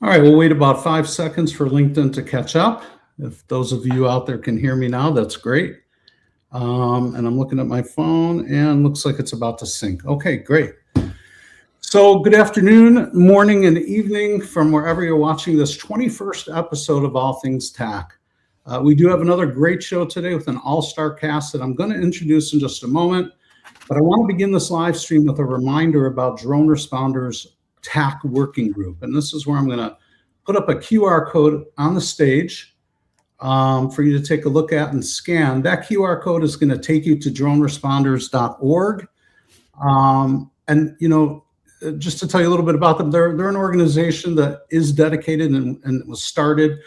All right, we'll wait about 5 seconds for LinkedIn to catch up. If those of you out there can hear me now, that's great. And I'm looking at my phone and looks like it's about to sync. Okay, great. So good afternoon, morning, and evening from wherever you're watching this 21st episode of All Things TAC. We do have another great show today with an all-star cast that I'm going to introduce in just a moment. But I want to begin this live stream with a reminder about Drone Responders TAC Working Group. And this is where I'm going to put up a QR code on the stage for you to take a look at and scan. That QR code is going to take you to droneresponders.org. And, you know, just to tell you a little bit about them, they're an organization that is dedicated and was started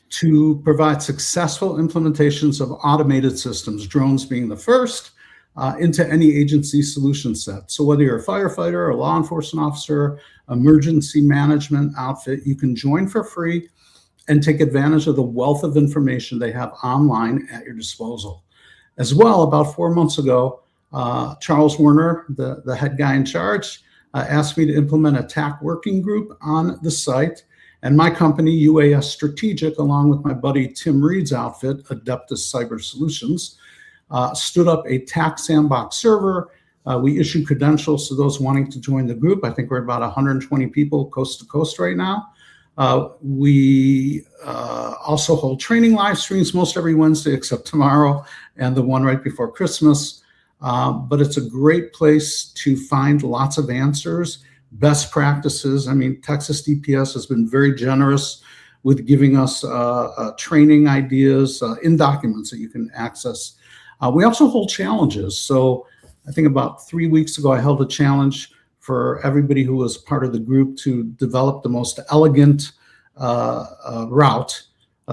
to provide successful implementations of automated systems, drones being the first, into any agency solution set. So whether you're a firefighter, a law enforcement officer, emergency management outfit, you can join for free and take advantage of the wealth of information they have online at your disposal. As well, about 4 months ago, Charles Werner, the head guy in charge, asked me to implement a TAC working group on the site. And my company, UAS Strategic, along with my buddy Tim Reed's outfit, Adeptus Cyber Solutions, stood up a TAC sandbox server. We issue credentials to those wanting to join the group. I think we're about 120 people coast to coast right now. We also hold training live streams most every Wednesday except tomorrow and the one right before Christmas. But it's a great place to find lots of answers, best practices. I mean, Texas DPS has been very generous with giving us training ideas in documents that you can access. We also hold challenges. So I think about 3 weeks ago, I held a challenge for everybody who was part of the group to develop the most elegant route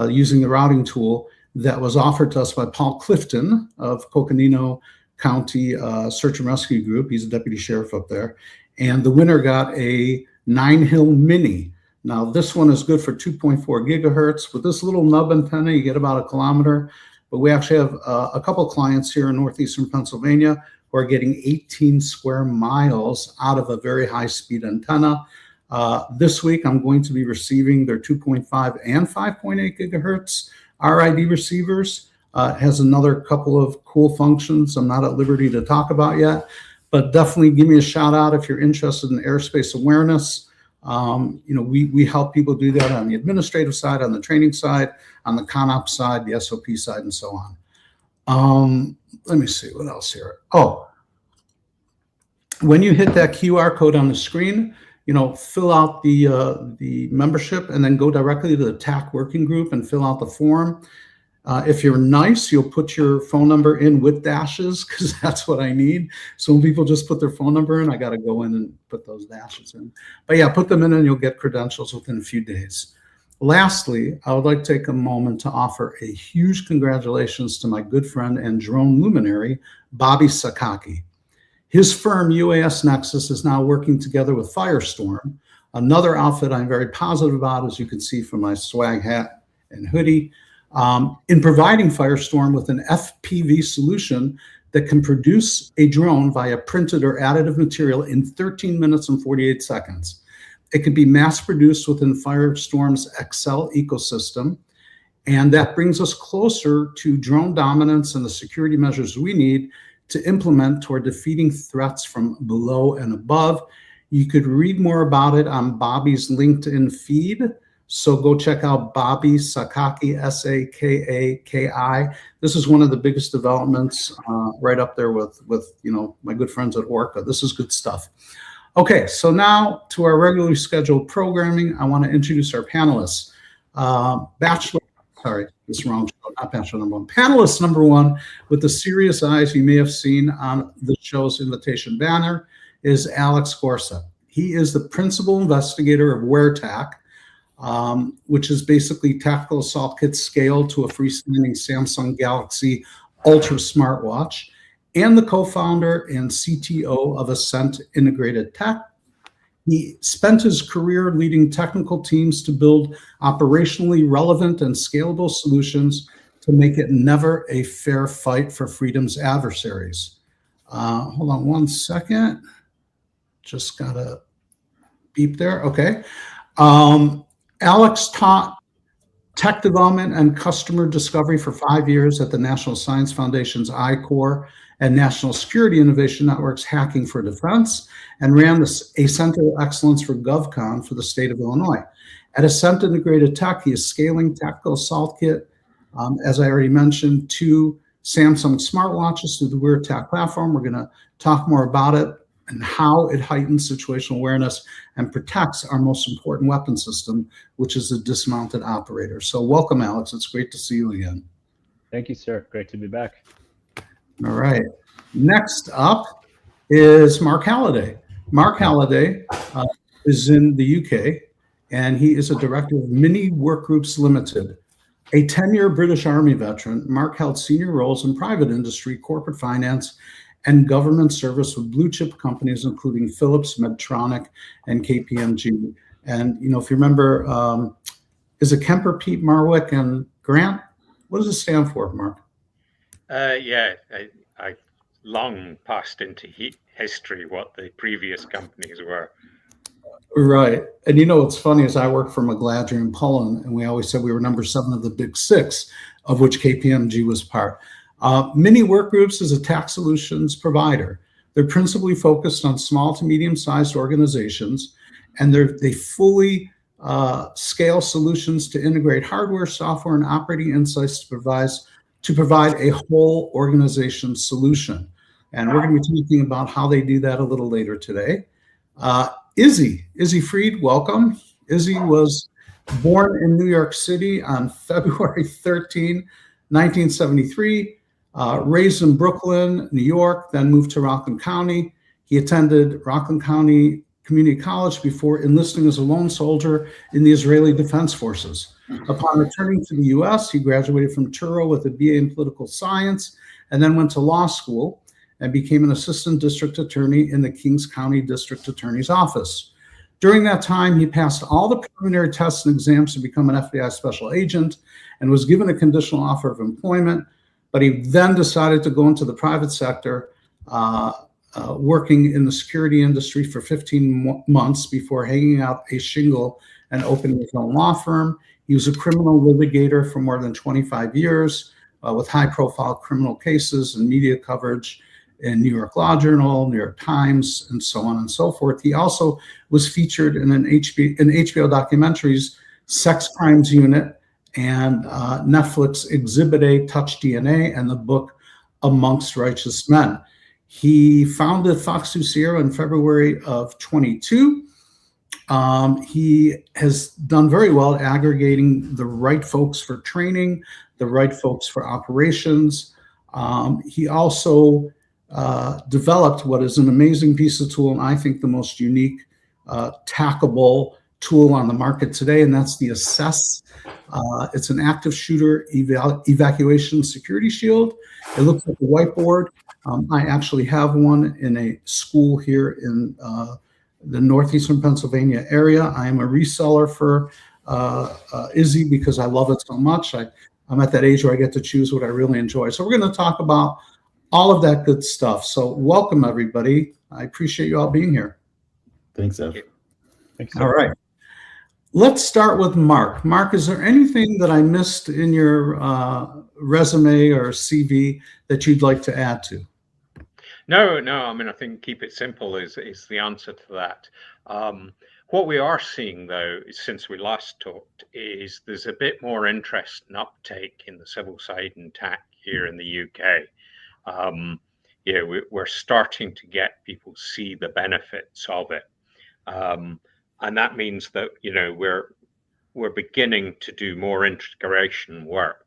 using the routing tool that was offered to us by Paul Clifton of Coconino County Search and Rescue Group. He's a deputy sheriff up there. And the winner got a 9-hill Mini. Now, this one is good for 2.4 gigahertz. With this little nub antenna, you get about 1 kilometer. But we actually have a couple clients here in northeastern Pennsylvania who are getting 18 square miles out of a very high-speed antenna. This week, I'm going to be receiving their 2.5 and 5.8 gigahertz RID receivers. It has another couple of cool functions I'm not at liberty to talk about yet, but definitely give me a shout out if you're interested in airspace awareness. We help people do that on the administrative side, on the training side, on the ConOps side, the SOP side, and so on. Let me see what else here. Oh, when you hit that QR code on the screen, fill out the membership and then go directly to the TAC working group and fill out the form. If you're nice, you'll put your phone number in with dashes because that's what I need. So when people just put their phone number in, I got to go in and put those dashes in. But yeah, put them in and you'll get credentials within a few days. Lastly, I would like to take a moment to offer a huge congratulations to my good friend and drone luminary, Bobby Sakaki. His firm, UAS Nexus, is now working together with Firestorm, another outfit I'm very positive about, as you can see from my swag hat and hoodie, in providing Firestorm with an FPV solution that can produce a drone via printed or additive material in 13 minutes and 48 seconds. It can be mass produced within Firestorm's Excel ecosystem, and that brings us closer to drone dominance and the security measures we need to implement toward defeating threats from below and above. You could read more about it on Bobby's LinkedIn feed. So go check out Bobby Sakaki, Sakaki. This is one of the biggest developments right up there with my good friends at Orca. This is good stuff. Okay, so now to our regularly scheduled programming, I want to introduce our panelists. Panelist number one with the serious eyes you may have seen on the show's invitation banner is Alex Gorsuch. He is the principal investigator of WearTAC, which is basically tactical assault kits scaled to a freestanding Samsung Galaxy Ultra smartwatch, and the co-founder and CTO of Ascent Integrated Tech. He spent his career leading technical teams to build operationally relevant and scalable solutions to make it never a fair fight for freedom's adversaries. Hold on one second. Just got a beep there. Okay. Alex taught tech development and customer discovery for 5 years at the National Science Foundation's I-Corps and National Security Innovation Network's Hacking for Defense, and ran a Center of Excellence for GovCon for the state of Illinois. At Ascent Integrated Tech, he is scaling Tactical Assault Kit, as I already mentioned, to Samsung smartwatches through the Wear Tech platform. We're going to talk more about it and how it heightens situational awareness and protects our most important weapon system, which is the dismounted operator. So welcome, Alex. It's great to see you again. Thank you, sir. Great to be back. All right. Next up is Mark Halliday. Mark Halliday is in the UK, and he is a director of Mini Workgroups Limited. A 10-year British Army veteran, Mark held senior roles in private industry, corporate finance, and government service with blue chip companies, including Philips, Medtronic, and KPMG. And, you know, if you remember, is it Kemper, Peat, Marwick, and Grant? What does it stand for, Mark? Yeah, I long passed into history what the previous companies were. Right. And you know what's funny is I work for McGladrey in Poland, and we always said we were number 7 of the big 6, of which KPMG was part. Mini Workgroups is a tax solutions provider. They're principally focused on small to medium-sized organizations, and they fully scale solutions to integrate hardware, software, and operating insights to provide a whole organization solution. And we're going to be talking about how they do that a little later today. Izzy Freed, welcome. Izzy was born in New York City on February 13, 1973, raised in Brooklyn, New York, then moved to Rockland County. He attended Rockland County Community College before enlisting as a lone soldier in the Israeli Defense Forces. Upon returning to the U.S., he graduated from Touro with a BA in political science and then went to law school and became an assistant district attorney in the Kings County District Attorney's Office. During that time, he passed all the preliminary tests and exams to become an FBI special agent and was given a conditional offer of employment, but he then decided to go into the private sector, working in the security industry for 15 months before hanging out a shingle and opening his own law firm. He was a criminal litigator for more than 25 years with high-profile criminal cases and media coverage in New York Law Journal, New York Times, and so on and so forth. He also was featured in HBO documentaries, Sex Crimes Unit, and Netflix Exhibit A, Touch DNA, and the book Amongst Righteous Men. He founded Fox News Sierra in February of 22. He has done very well at aggregating the right folks for training, the right folks for operations. He also developed what is an amazing piece of tool, and I think the most unique tackable tool on the market today, and that's the Assess. It's an active shooter evacuation security shield. It looks like a whiteboard. I actually have one in a school here in the northeastern Pennsylvania area. I am a reseller for Izzy because I love it so much. I'm at that age where I get to choose what I really enjoy. So we're going to talk about all of that good stuff. So welcome, everybody. I appreciate you all being here. Thanks, Ev. Thanks. All right. Let's start with Mark. Mark, is there anything that I missed in your resume or CV that you'd like to add to? No. I mean, I think keep it simple is the answer to that. What we are seeing, though, since we last talked, is there's a bit more interest and uptake in the civil side and TAC here in the UK. We're starting to get people see the benefits of it, and that means that we're beginning to do more integration work.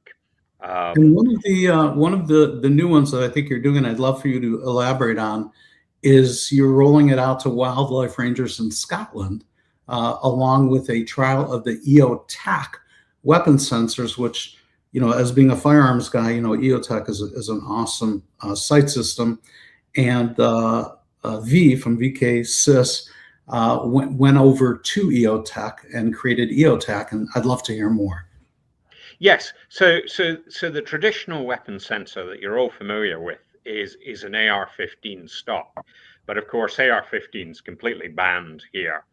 And one of the new ones that I think you're doing, and I'd love for you to elaborate on, is you're rolling it out to wildlife rangers in Scotland, along with a trial of the EOTech weapon sensors, which, as being a firearms guy, EOTech is an awesome sight system. And V from VK Sys went over to EOTech and created EOTech, and I'd love to hear more. Yes. So the traditional weapon sensor that you're all familiar with is an AR-15 stock, but of course AR-15 is completely banned here.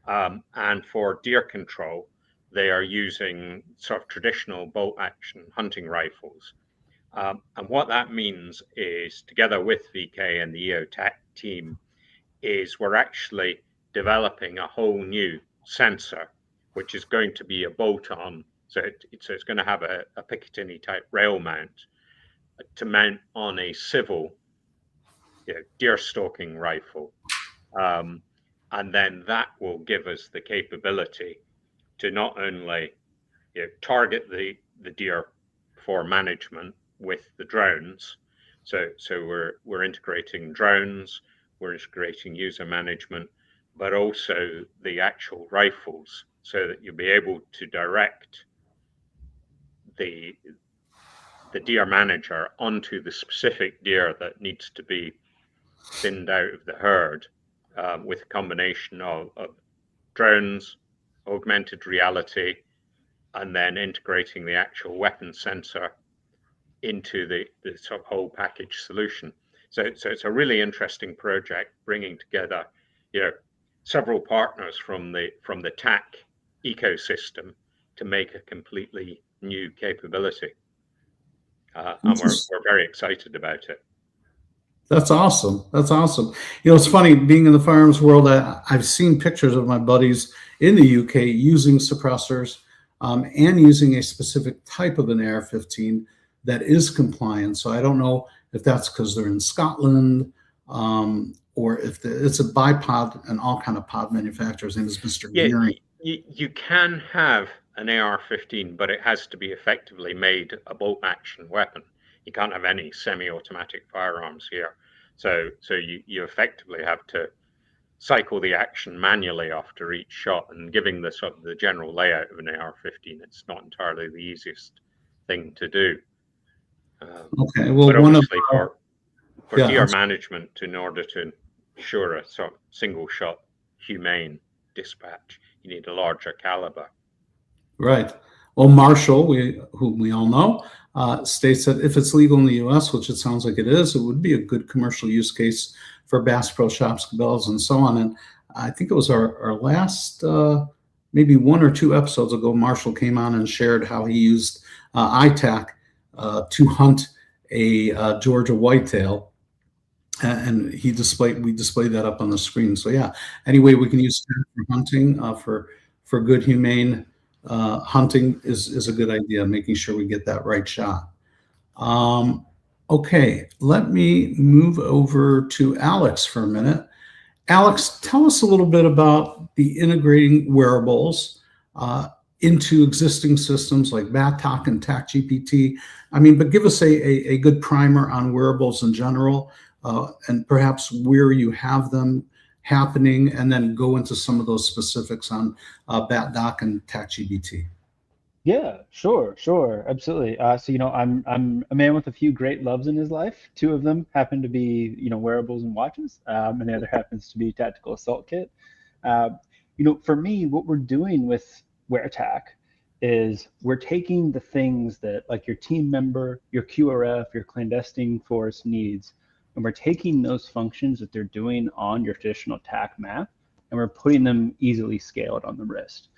And for deer control, they are using sort of traditional bolt action hunting rifles. And what that means is, together with VK and the EOTech team, is we're actually developing a whole new sensor, which is going to be a bolt-on. So it's going to have a Picatinny type rail mount to mount on a civil deer stalking rifle. And then that will give us the capability to not only target the deer for management with the drones. So we're integrating drones, we're integrating user management, but also the actual rifles, so that you'll be able to direct the deer manager onto the specific deer that needs to be thinned out of the herd, with a combination of drones, augmented reality, and then integrating the actual weapon sensor into the sort of whole package solution. So it's a really interesting project, bringing together several partners from the TAC ecosystem to make a completely new capability. And we're very excited about it. That's awesome. That's awesome. It's funny, being in the firearms world, I've seen pictures of my buddies in the UK using suppressors and using a specific type of an AR-15 that is compliant. So I don't know if that's because they're in Scotland, or if it's a bipod, and all kind of pod manufacturers. His name is Mr. Gearing. You can have an AR-15, but it has to be effectively made a bolt action weapon. You can't have any semi-automatic firearms here. So you effectively have to cycle the action manually after each shot, and giving the sort of the general layout of an AR-15, it's not entirely the easiest thing to do. Okay, well, but obviously for yeah, deer management, in order to ensure a sort of single shot humane dispatch, you need a larger caliber. Right. Well, Marshall, whom we all know, states that if it's legal in the U.S., which it sounds like it is, it would be a good commercial use case for Bass Pro Shops, Cabela's, and so on. And I think it was our last, maybe 1 or 2 episodes ago, Marshall came on and shared how he used ITAC to hunt a Georgia whitetail, and we displayed that up on the screen. So yeah, anyway, we can use that for hunting, for good humane hunting is a good idea, making sure we get that right shot. Okay, let me move over to Alex for a minute. Alex, tell us a little bit about the integrating wearables into existing systems like BATTOC and TAC-GPT. But give us a good primer on wearables in general, and perhaps where you have them happening, and then go into some of those specifics on BATTOC and TAC-GPT. Yeah, sure, absolutely. So I'm a man with a few great loves in his life. 2 of them happen to be wearables and watches, and the other happens to be Tactical Assault Kit. For me, what we're doing with WearTac is we're taking the things that, like, your team member, your QRF, your clandestine force needs, and we're taking those functions that they're doing on your traditional TAC map, and we're putting them easily scaled on the wrist.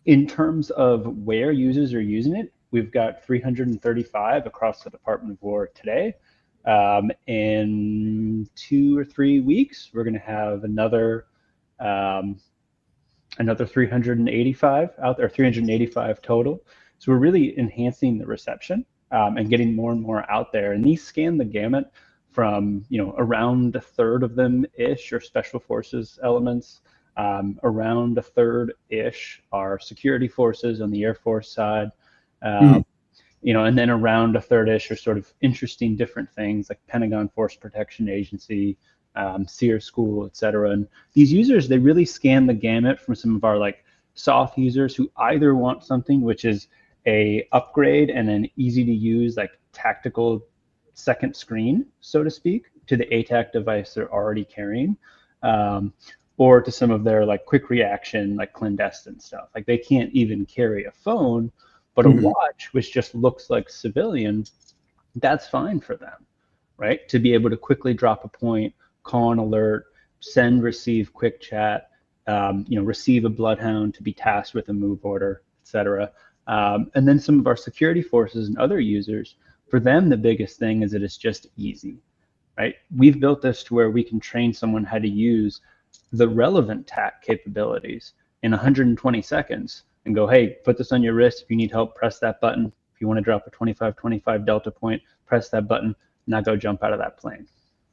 In terms of where users are using it, we've got 335 across the Department of War today. In 2 or 3 weeks, we're going to have another 385 out there, 385 total. So we're really enhancing the reception and getting more and more out there. And these scan the gamut from around a third of them ish are special forces elements. Around a third-ish are security forces on the Air Force side, and then around a third-ish are sort of interesting different things like Pentagon Force Protection Agency, SEER School, etc. And these users, they really scan the gamut from some of our soft users who either want something which is a upgrade and an easy to use tactical second screen, so to speak, to the ATAC device they're already carrying. Or to some of their quick reaction, clandestine stuff. They can't even carry a phone, but a watch, which just looks like civilian, that's fine for them, right? To be able to quickly drop a point, call an alert, send, receive quick chat, receive a bloodhound to be tasked with a move order, etc. And then some of our security forces and other users, for them, the biggest thing is that it's just easy, right? We've built this to where we can train someone how to use the relevant TAC capabilities in 120 seconds and go, hey, put this on your wrist. If you need help, press that button. If you want to drop a 25-25 delta point, press that button. Now go jump out of that plane.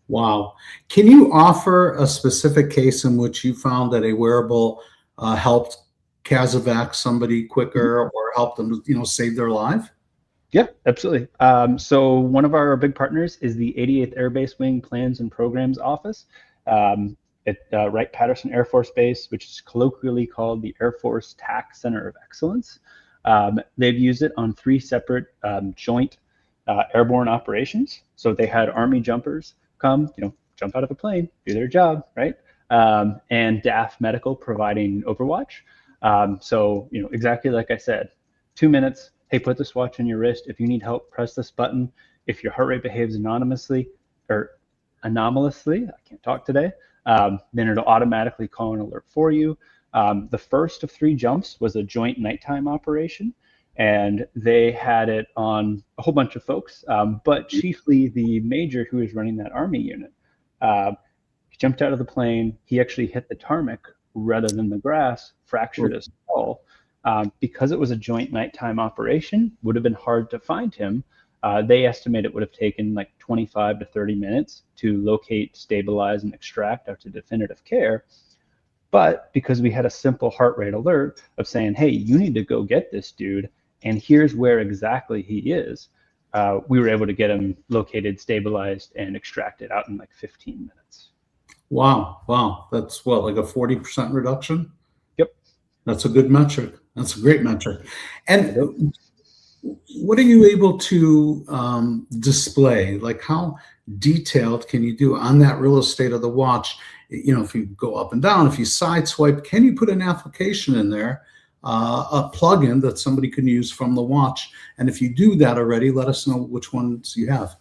Wow. Can you offer a specific case in which you found that a wearable helped casevac somebody quicker or helped them, save their life? Yeah, absolutely. So one of our big partners is the 88th Air Base Wing Plans and Programs Office at Wright-Patterson Air Force Base, which is colloquially called the Air Force TAC Center of Excellence. They've used it on 3 separate joint airborne operations. So they had Army jumpers come, jump out of a plane, do their job, right? And DAF Medical providing Overwatch. So, exactly like I said, 2 minutes. Hey, put this watch on your wrist. If you need help, press this button. If your heart rate behaves anomalously, I can't talk today, then it'll automatically call an alert for you. The first of 3 jumps was a joint nighttime operation, and they had it on a whole bunch of folks, but chiefly the major who was running that Army unit. He jumped out of the plane. He actually hit the tarmac rather than the grass, fractured his skull. Because it was a joint nighttime operation, would have been hard to find him. They estimate it would have taken like 25 to 30 minutes to locate, stabilize, and extract out to definitive care. But because we had a simple heart rate alert of saying, hey, you need to go get this dude, and here's where exactly he is, we were able to get him located, stabilized, and extracted out in like 15 minutes. Wow. That's what, like a 40% reduction? Yep. That's a good metric. That's a great metric. And what are you able to display? Like, how detailed can you do on that real estate of the watch? If you go up and down, if you side swipe, can you put an application in there, a plugin that somebody can use from the watch? And if you do that already, let us know which ones you have.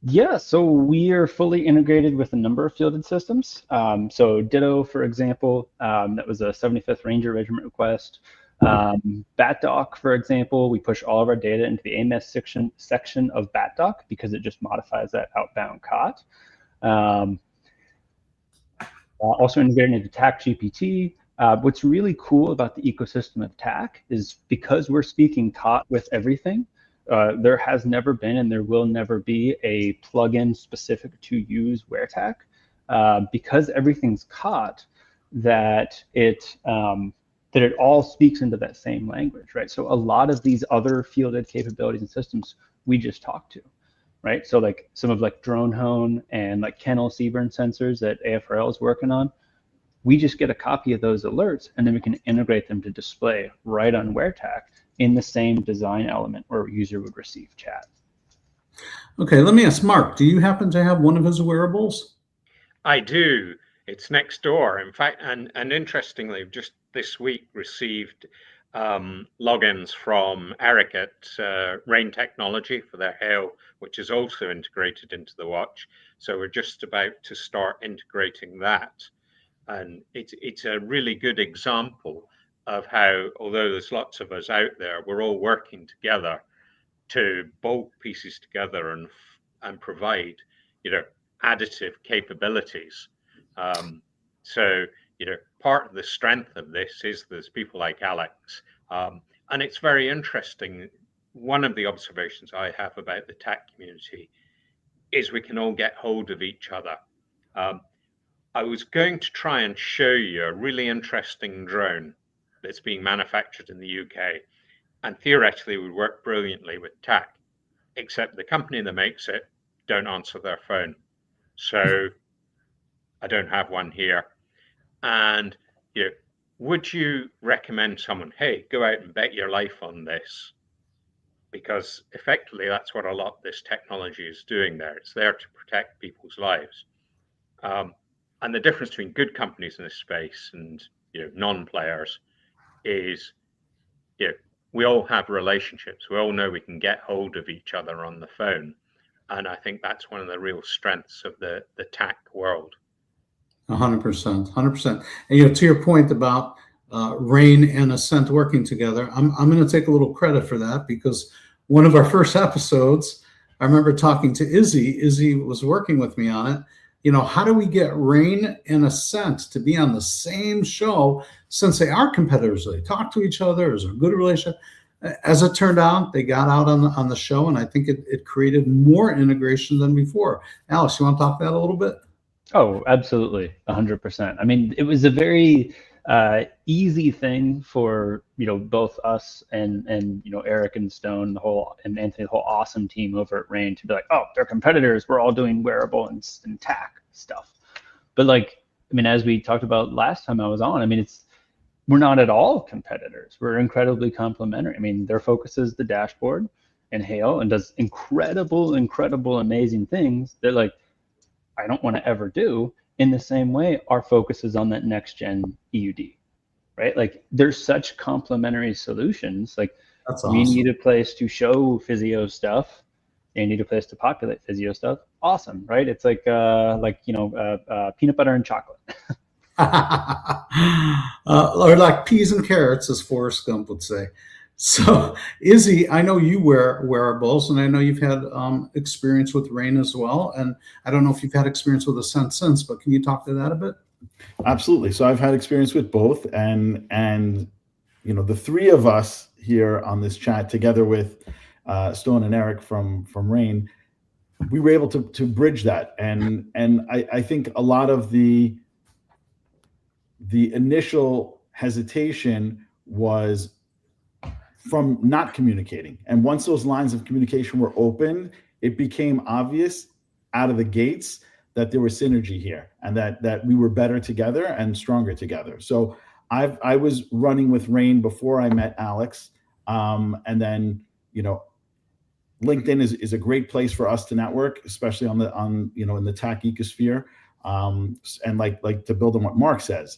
Yeah, so we are fully integrated with a number of fielded systems. So Ditto, for example, that was a 75th Ranger Regiment request. BatDock, for example, we push all of our data into the AMS section of BatDock because it just modifies that outbound COT. Also integrated into TAC GPT. What's really cool about the ecosystem of TAC is because we're speaking COT with everything, there has never been and there will never be a plugin specific to use WearTAC. Because everything's COT, that it all speaks into that same language, right? So a lot of these other fielded capabilities and systems we just talk to, right? So like some of like DroneHone and like Kennel CBRN sensors that AFRL is working on, we just get a copy of those alerts and then we can integrate them to display right on WearTAC in the same design element where a user would receive chat. Okay, let me ask Mark, do you happen to have one of his wearables? I do. It's next door. In fact, and interestingly, just this week received logins from Eric at Rain Technology for their Hail, which is also integrated into the watch. So we're just about to start integrating that. And it's a really good example of how, although there's lots of us out there, we're all working together to bolt pieces together and provide, additive capabilities. So, part of the strength of this is there's people like Alex. And it's very interesting. One of the observations I have about the TAC community is we can all get hold of each other. I was going to try and show you a really interesting drone that's being manufactured in the UK, and theoretically would work brilliantly with TAC, except the company that makes it don't answer their phone. So I don't have one here. And would you recommend someone, hey, go out and bet your life on this? Because effectively that's what a lot of this technology is doing there. It's there to protect people's lives. And the difference between good companies in this space and non-players is we all have relationships. We all know we can get hold of each other on the phone. And I think that's one of the real strengths of the TAC world. 100%, 100%. And to your point about Rain and Ascent working together, I'm going to take a little credit for that, because one of our first episodes, I remember talking to Izzy. Izzy was working with me on it. How do we get Rain and Ascent to be on the same show, since they are competitors? They talk to each other. There's a good relationship. As it turned out, they got out on the show, and I think it created more integration than before. Alex, you want to talk that a little bit? Oh, absolutely, 100%. I mean, it was a very easy thing for both us and Eric and Stone, and Anthony, the whole awesome team over at Rain, to be like, oh, they're competitors. We're all doing wearable and tack stuff. But as we talked about last time I was on, we're not at all competitors. We're incredibly complementary. Their focus is the dashboard and Hale, and does incredible, amazing things that I don't want to ever do. In the same way, our focus is on that next gen EUD, right? There's such complementary solutions. That's awesome. You need a place to show physio stuff, and you need a place to populate physio stuff. Awesome, right? It's peanut butter and chocolate. Or like peas and carrots, as Forrest Gump would say. So, Izzy, I know you wear wearables, and I know you've had experience with Rain as well. And I don't know if you've had experience with Ascent since, but can you talk to that a bit? Absolutely. So I've had experience with both, and the three of us here on this chat, together with Stone and Eric from Rain, we were able to bridge that. And I think a lot of the initial hesitation was from not communicating. And once those lines of communication were open, it became obvious out of the gates that there was synergy here, and that we were better together and stronger together. So I was running with Rain before I met Alex. And then, LinkedIn is a great place for us to network, especially in the TAC ecosphere. And like to build on what Mark says,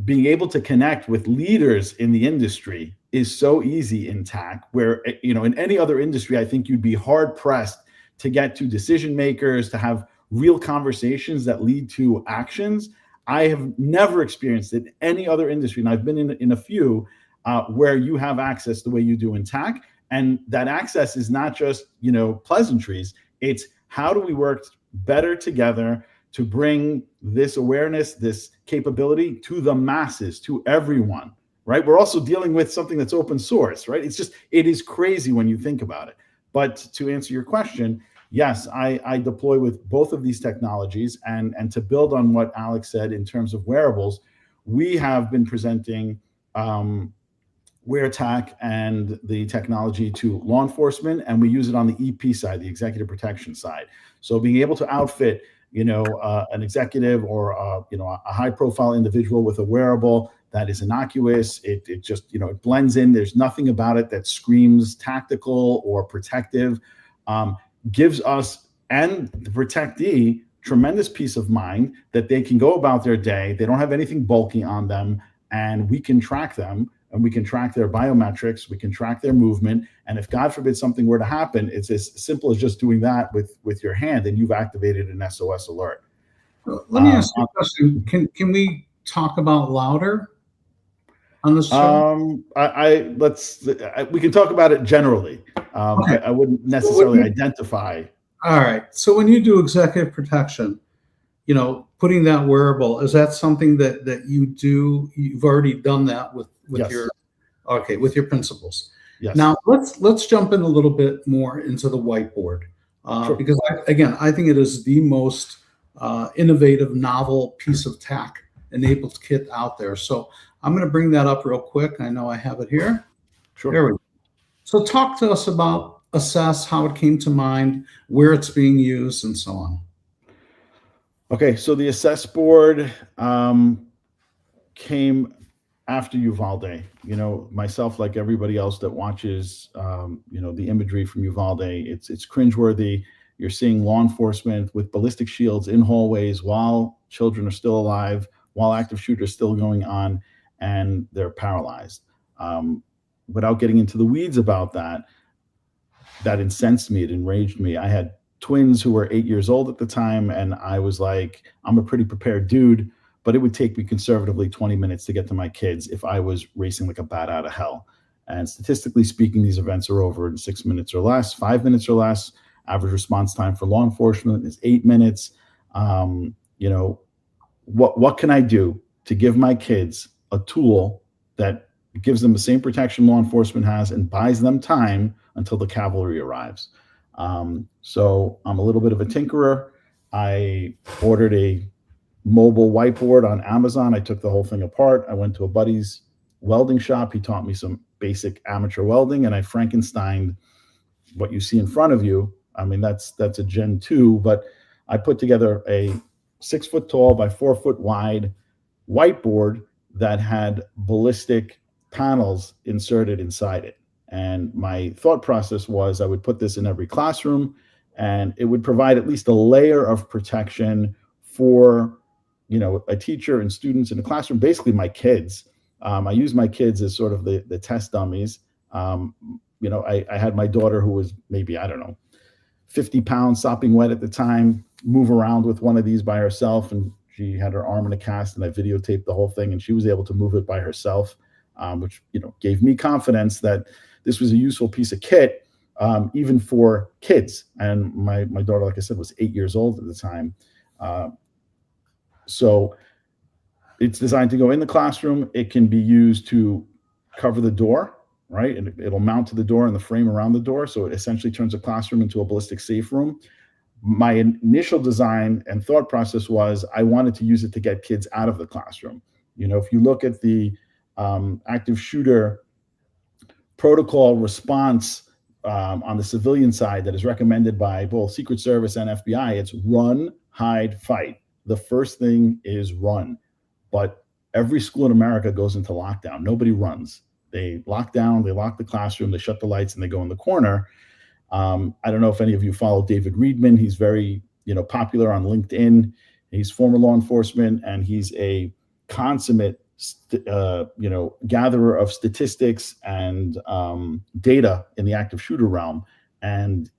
being able to connect with leaders in the industry is so easy in TAC, where, in any other industry, I think you'd be hard pressed to get to decision makers, to have real conversations that lead to actions. I have never experienced it in any other industry, and I've been in a few where you have access the way you do in TAC. And that access is not just, pleasantries. It's how do we work better together to bring this awareness, this capability to the masses, to everyone, right? We're also dealing with something that's open source, right? It is crazy when you think about it. But to answer your question, yes, I deploy with both of these technologies. And to build on what Alex said in terms of wearables, we have been presenting WearTAC and the technology to law enforcement, and we use it on the EP side, the executive protection side. So being able to outfit an executive or a high profile individual with a wearable that is innocuous, it just it blends in. There's nothing about it that screams tactical or protective. Gives us and the protectee tremendous peace of mind that they can go about their day. They don't have anything bulky on them, and we can track them, and we can track their biometrics. We can track their movement. And if God forbid something were to happen, it's as simple as just doing that with your hand, and you've activated an SOS alert. Let me ask you a question. Can we talk about Louder on this show? We can talk about it generally. Okay. I wouldn't necessarily identify. All right. So when you do executive protection, putting that wearable, is that something that you do? You've already done that with Yes. with your principals. Yes. Now let's jump in a little bit more into the whiteboard, Sure. because I think it is the most innovative, novel piece of TAC enabled kit out there. So I'm going to bring that up real quick. I know I have it here. Sure. There we go. So talk to us about Assess, how it came to mind, where it's being used, and so on. Okay, so the Assess board came after Uvalde. Myself, like everybody else that watches, the imagery from Uvalde, it's cringeworthy. You're seeing law enforcement with ballistic shields in hallways while children are still alive, while active shooters still going on, and they're paralyzed. Without getting into the weeds about that incensed me, it enraged me. I had twins who were 8 years old at the time, and I was like, I'm a pretty prepared dude, but it would take me conservatively 20 minutes to get to my kids if I was racing like a bat out of hell. And statistically speaking, these events are over in 6 minutes or less, 5 minutes or less. Average response time for law enforcement is 8 minutes. What can I do to give my kids a tool that gives them the same protection law enforcement has and buys them time until the cavalry arrives? So I'm a little bit of a tinkerer. I ordered a mobile whiteboard on Amazon. I took the whole thing apart. I went to a buddy's welding shop. He taught me some basic amateur welding, and I Frankensteined what you see in front of you. I mean, that's a Gen 2, but I put together a 6 foot tall by 4 foot wide whiteboard that had ballistic panels inserted inside it. And my thought process was I would put this in every classroom, and it would provide at least a layer of protection for, a teacher and students in the classroom, basically my kids. I use my kids as sort of the test dummies. I had my daughter, who was maybe, 50 pounds, sopping wet at the time, move around with one of these by herself, and she had her arm in a cast, and I videotaped the whole thing, and she was able to move it by herself, which gave me confidence that this was a useful piece of kit, even for kids. And my daughter, like I said, was 8 years old at the time. So it's designed to go in the classroom. It can be used to cover the door, right? And it'll mount to the door and the frame around the door. So it essentially turns a classroom into a ballistic safe room. My initial design and thought process was I wanted to use it to get kids out of the classroom. If you look at the active shooter protocol response on the civilian side that is recommended by both Secret Service and FBI, it's run, hide, fight. The first thing is run. But every school in America goes into lockdown. Nobody runs. They lock down, they lock the classroom, they shut the lights, and they go in the corner. I don't know if any of you follow David Reedman. He's very, popular on LinkedIn. He's former law enforcement, and he's a consummate, gatherer of statistics and data in the active shooter realm. And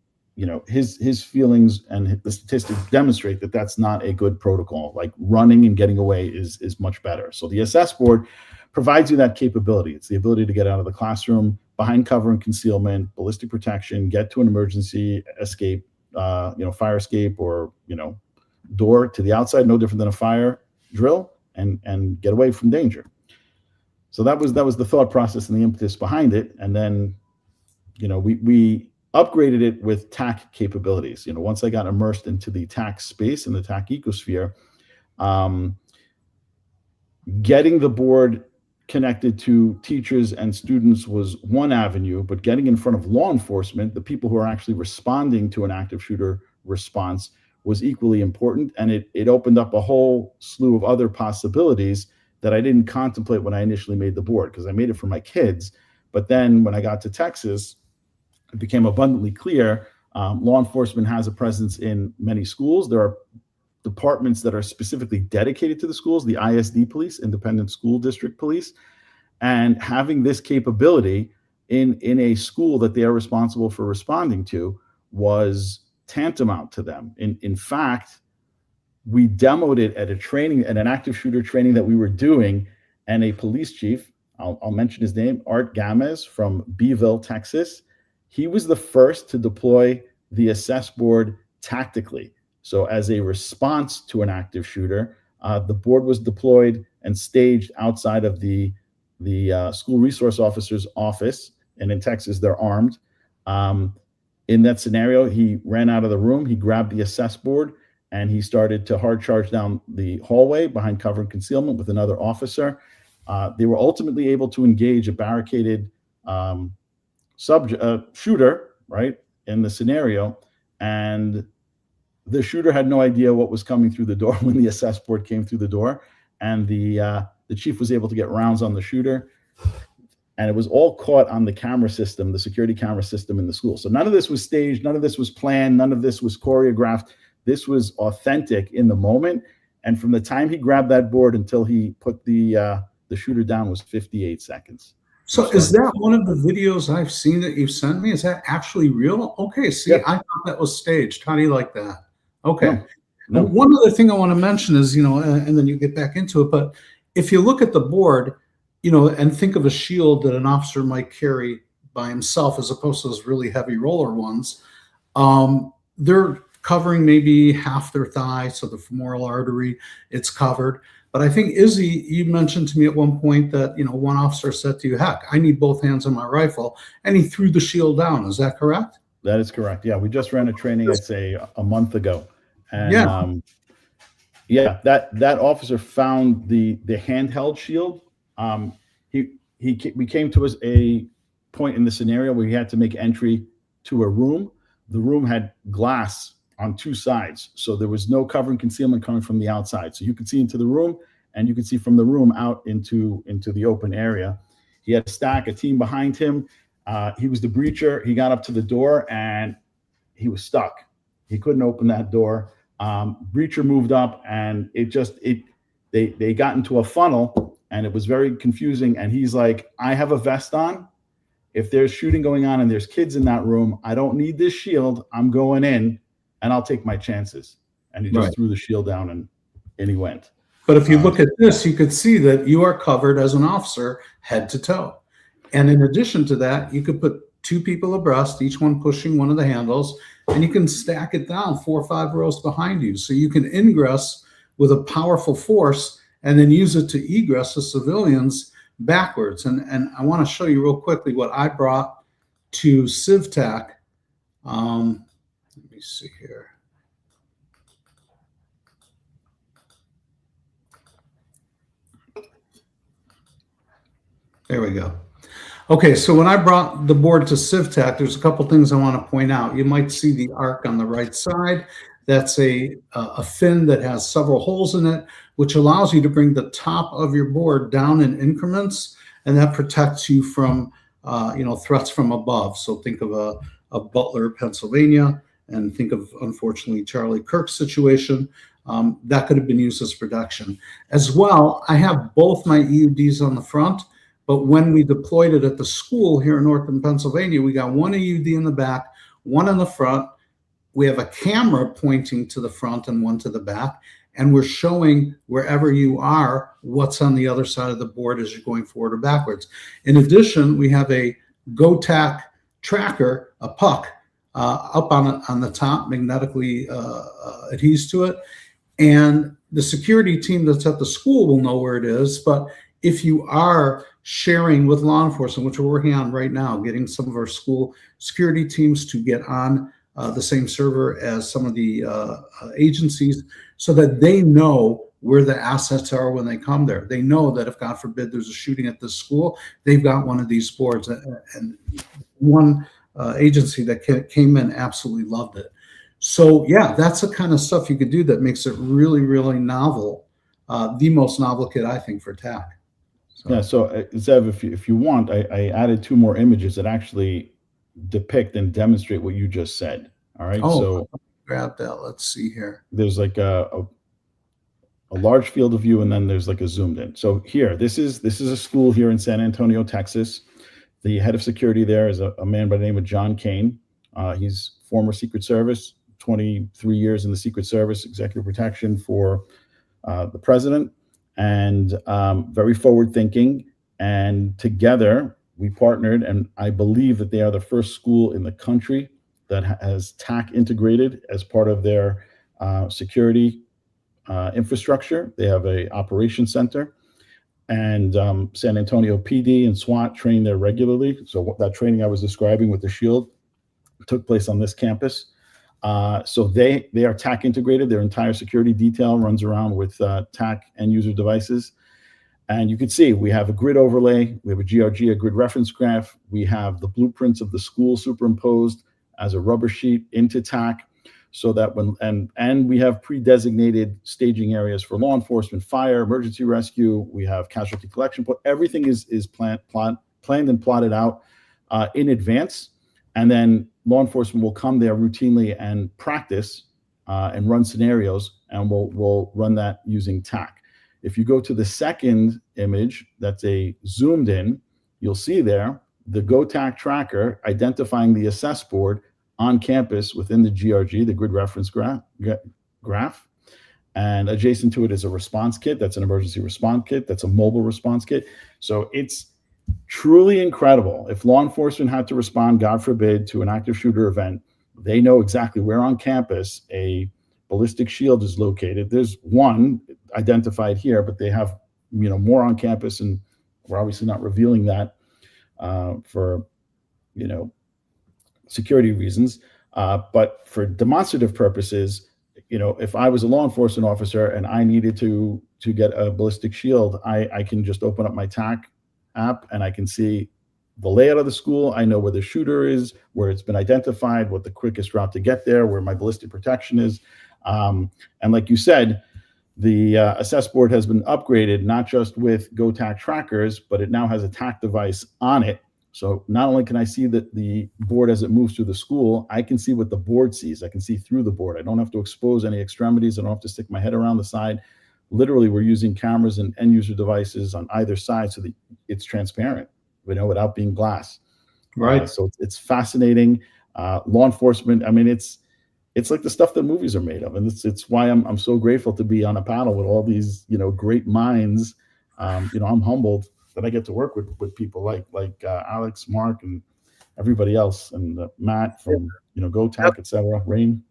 his feelings and the statistics demonstrate that that's not a good protocol. Like running and getting away is much better. So the SS board provides you that capability. It's the ability to get out of the classroom behind cover and concealment, ballistic protection, get to an emergency escape, fire escape, or door to the outside, no different than a fire drill, and get away from danger. So that was the thought process and the impetus behind it. And then we upgraded it with TAC capabilities. Once I got immersed into the TAC space and the TAC ecosphere, getting the board connected to teachers and students was one avenue, but getting in front of law enforcement, the people who are actually responding to an active shooter response, was equally important. And it opened up a whole slew of other possibilities that I didn't contemplate when I initially made the board, because I made it for my kids. But then when I got to Texas, it became abundantly clear law enforcement has a presence in many schools. There are departments that are specifically dedicated to the schools, the ISD police, Independent School District Police, and having this capability in a school that they are responsible for responding to was tantamount to them. In fact, we demoed it at an active shooter training that we were doing, and a police chief, I'll mention his name, Art Gamez from Beeville, Texas. He was the first to deploy the SS board tactically. So as a response to an active shooter, the board was deployed and staged outside of the school resource officer's office. And in Texas, they're armed. In that scenario, he ran out of the room, he grabbed the SS board, and he started to hard charge down the hallway behind cover and concealment with another officer. They were ultimately able to engage a barricaded shooter, right, in the scenario. And the shooter had no idea what was coming through the door when the SS board came through the door. And the chief was able to get rounds on the shooter. And it was all caught on the camera system, the security camera system in the school. So none of this was staged, none of this was planned, none of this was choreographed. This was authentic in the moment. And from the time he grabbed that board until he put the shooter down was 58 seconds. So is that one of the videos I've seen that you've sent me? Is that actually real? Okay, see, Yep. I thought that was staged. How do you like that? Okay. No. And one other thing I want to mention is, and then you get back into it, but if you look at the board, and think of a shield that an officer might carry by himself as opposed to those really heavy roller ones, they're covering maybe half their thigh, so the femoral artery, it's covered. But I think, Izzy, you mentioned to me at one point that, one officer said to you, heck, I need both hands on my rifle, and he threw the shield down. Is that correct? That is correct. Yeah, we just ran a training, I'd say, a month ago. And that officer found the handheld shield. We came to a point in the scenario where he had to make entry to a room. The room had glass on two sides, so there was no covering concealment coming from the outside. So you could see into the room, and you could see from the room out into the open area. He had a team behind him. He was the breacher. He got up to the door, and he was stuck. He couldn't open that door. Breacher moved up, and they got into a funnel, and it was very confusing. And he's like, I have a vest on. If there's shooting going on and there's kids in that room, I don't need this shield. I'm going in, and I'll take my chances. And he just threw the shield down, and he went. But if you look at this, you could see that you are covered as an officer head to toe. And in addition to that, you could put two people abreast, each one pushing one of the handles, and you can stack it down 4 or 5 rows behind you. So you can ingress with a powerful force and then use it to egress the civilians backwards. And I want to show you real quickly what I brought to CivTac. Let me see here. There we go. Okay, so when I brought the board to CivTac, there's a couple things I want to point out. You might see the arc on the right side. That's a fin that has several holes in it, which allows you to bring the top of your board down in increments, and that protects you from threats from above. So think of a Butler, Pennsylvania, and think of, unfortunately, Charlie Kirk's situation. That could have been used as protection. As well, I have both my EUDs on the front, but when we deployed it at the school here in Northern Pennsylvania, we got one EUD in the back, one in the front. We have a camera pointing to the front and one to the back, and we're showing wherever you are what's on the other side of the board as you're going forward or backwards. In addition, we have a GOTAC tracker, a puck, up on the top, magnetically adheres to it. And the security team that's at the school will know where it is. But if you are sharing with law enforcement, which we're working on right now, getting some of our school security teams to get on the same server as some of the agencies so that they know where the assets are when they come there. They know that if, God forbid, there's a shooting at this school, they've got one of these boards. And one agency that came in absolutely loved it. So, yeah, that's the kind of stuff you could do that makes it really, really novel. The most novel kit, I think, for TAC. Yeah, so Zev, if you want, I added 2 more images that actually depict and demonstrate what you just said. All right. Oh, so grab that. Let's see here. There's like a large field of view, and then there's like a zoomed in. So here, this is a school here in San Antonio, Texas. The head of security there is a man by the name of John Kane. He's former Secret Service, 23 years in the Secret Service, executive protection for the president, and very forward thinking. And together we partnered, and I believe that they are the first school in the country that has TAC integrated as part of their security infrastructure. They have a operations center, and San Antonio PD and SWAT train there regularly. So that training I was describing with the shield took place on this campus. So they are TAC integrated. Their entire security detail runs around with TAC end user devices. And you can see we have a grid overlay, we have a GRG, a grid reference graph, we have the blueprints of the school superimposed as a rubber sheet into TAC, so that and we have pre-designated staging areas for law enforcement, fire, emergency rescue. We have casualty collection, but everything is planned and plotted out in advance. And then law enforcement will come there routinely and practice and run scenarios, and we'll run that using TAC. If you go to the second image, that's a zoomed in, you'll see there the GoTac tracker identifying the assess board on campus within the GRG, the grid reference graph. And adjacent to it is a response kit. That's an emergency response kit. That's a mobile response kit. So it's truly incredible. If law enforcement had to respond, God forbid, to an active shooter event, they know exactly where on campus a ballistic shield is located. There's one identified here, but they have more on campus, and we're obviously not revealing that for security reasons. But for demonstrative purposes, if I was a law enforcement officer and I needed to get a ballistic shield, I can just open up my TAC app and I can see the layout of the school. I know where the shooter is, where it's been identified, what the quickest route to get there, where my ballistic protection is. And like you said, the assess board has been upgraded, not just with GoTac trackers, but it now has a TAC device on it. So not only can I see the board as it moves through the school, I can see what the board sees. I can see through the board. I don't have to expose any extremities. I don't have to stick my head around the side. Literally, we're using cameras and end user devices on either side so that it's transparent, without being glass. Right. So it's fascinating. Law enforcement, I mean, it's like the stuff that movies are made of. And it's why I'm so grateful to be on a panel with all these, great minds. I'm humbled that I get to work with people like Alex, Mark, and everybody else, and Matt from, GoTac, et cetera, Rain.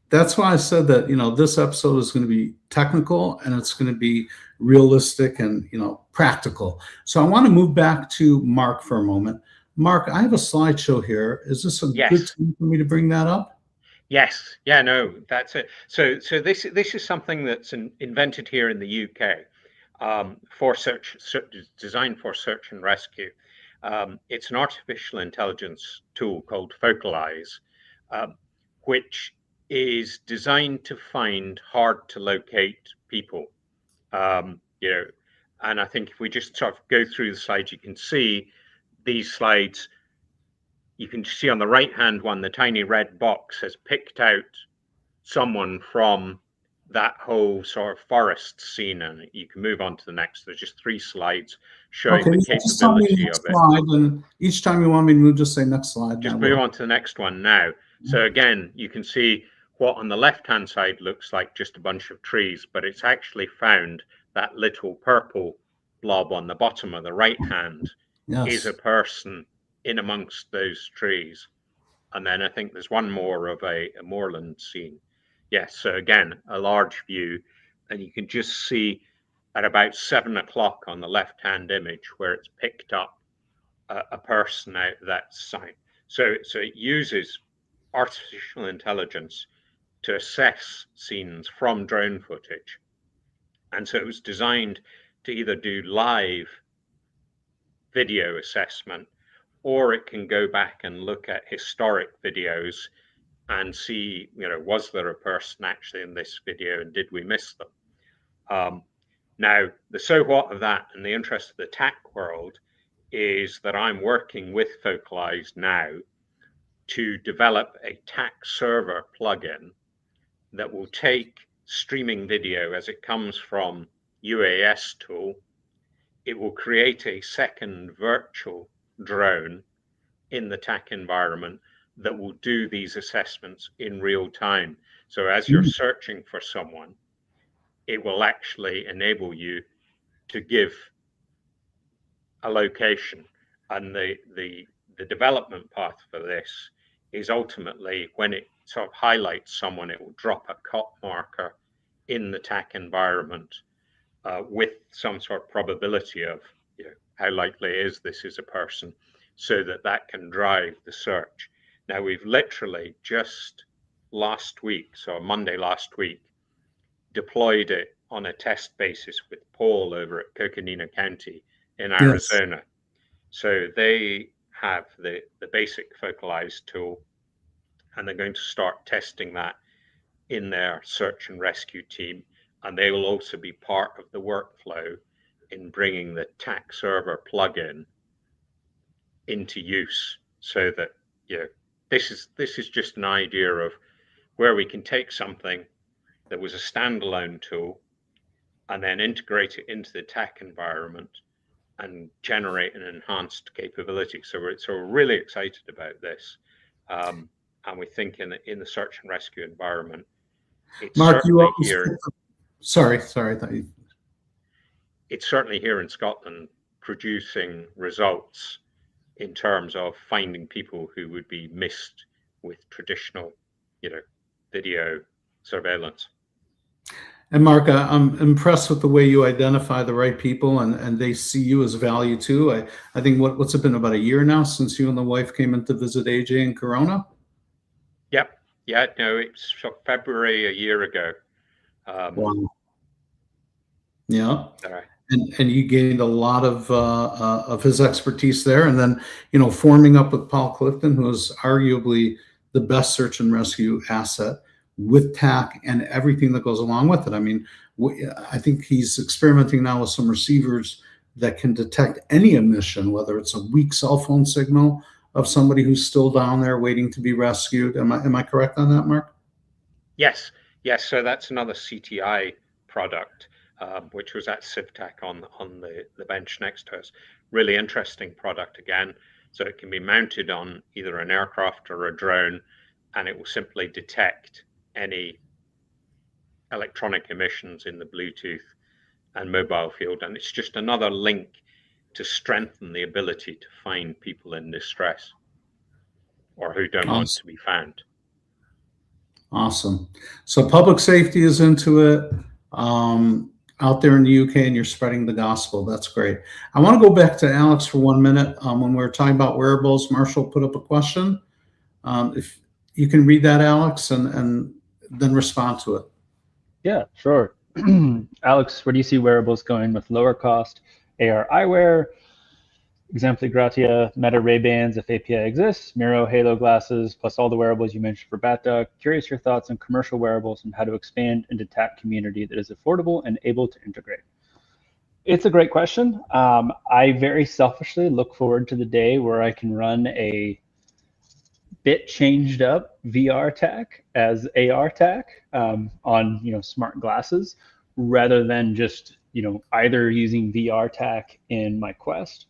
That's why I said that, this episode is going to be technical and it's going to be realistic and, practical. So I want to move back to Mark for a moment. Mark, I have a slideshow here. Is this a good time for me to bring that up? Yes. Yeah, no, that's it. So this is something that's invented here in the UK for designed for search and rescue. It's an artificial intelligence tool called Focalize, which is designed to find hard to locate people. And I think if we just sort of go through the slides, you can see these slides. You can see on the right-hand one, the tiny red box has picked out someone from that whole sort of forest scene, and you can move on to the next. There's just 3 slides showing the capability of it. Slide, and each time you want me to move, just say next slide. Just move on to the next one now. So again, you can see what on the left-hand side looks like just a bunch of trees, but it's actually found that little purple blob on the bottom of the right hand is a person in amongst those trees. And then I think there's one more of a moorland scene. Yes, so again, a large view, and you can just see at about 7 o'clock on the left-hand image where it's picked up a person out of that sign. So it uses artificial intelligence to assess scenes from drone footage. And so it was designed to either do live video assessment, or it can go back and look at historic videos and see, was there a person actually in this video and did we miss them? Now, the so what of that and the interest of the TAC world is that I'm working with Focalize now to develop a TAC server plugin that will take streaming video as it comes from UAS tool. It will create a second virtual drone in the TAC environment that will do these assessments in real time. So as you're searching for someone, it will actually enable you to give a location. And the development path for this is ultimately when it sort of highlights someone, it will drop a COP marker in the TAC environment with some sort of probability of how likely is this is a person, so that can drive the search. Now, we've literally just last week, so Monday last week, deployed it on a test basis with Paul over at Coconino County in Arizona. Yes. So they have the basic Focalize tool, and they're going to start testing that in their search and rescue team. And they will also be part of the workflow in bringing the TAC server plugin into use, so that this is just an idea of where we can take something that was a standalone tool and then integrate it into the TAC environment and generate an enhanced capability. So we're really excited about this. And we think in the search and rescue environment, it's Mark, you certainly always here. Sorry, I thought you. It's certainly here in Scotland producing results in terms of finding people who would be missed with traditional, video surveillance. And Mark, I'm impressed with the way you identify the right people, and they see you as value too. I think what's it been, about a year now since you and the wife came in to visit AJ in Corona? Yep. Yeah, no, it's February a year ago. Wow. Yeah. Sorry. And you gained a lot of his expertise there, and then forming up with Paul Clifton, who is arguably the best search and rescue asset, with TAC and everything that goes along with it. I mean, I think he's experimenting now with some receivers that can detect any emission, whether it's a weak cell phone signal of somebody who's still down there waiting to be rescued. Am I correct on that, Mark? Yes. So that's another CTI product, which was at CivTech on the bench next to us. Really interesting product again. So it can be mounted on either an aircraft or a drone, and it will simply detect any electronic emissions in the Bluetooth and mobile field. And it's just another link to strengthen the ability to find people in distress or who don't want to be found. Awesome. So public safety is into it out there in the UK, and you're spreading the gospel. That's great. I want to go back to Alex for 1 minute. When we were talking about wearables, Marshall put up a question. If you can read that, Alex, and then respond to it. Yeah, sure. Alex, where do you see wearables going with lower cost AR eyewear? Exempli Gratia, Meta Ray-Bans if API exists, Miro, Halo glasses, plus all the wearables you mentioned for BatDog. Curious your thoughts on commercial wearables and how to expand into TAC community that is affordable and able to integrate. It's a great question. I very selfishly look forward to the day where I can run a bit changed up VR TAC as AR TAC on smart glasses, rather than just either using VR TAC in my Quest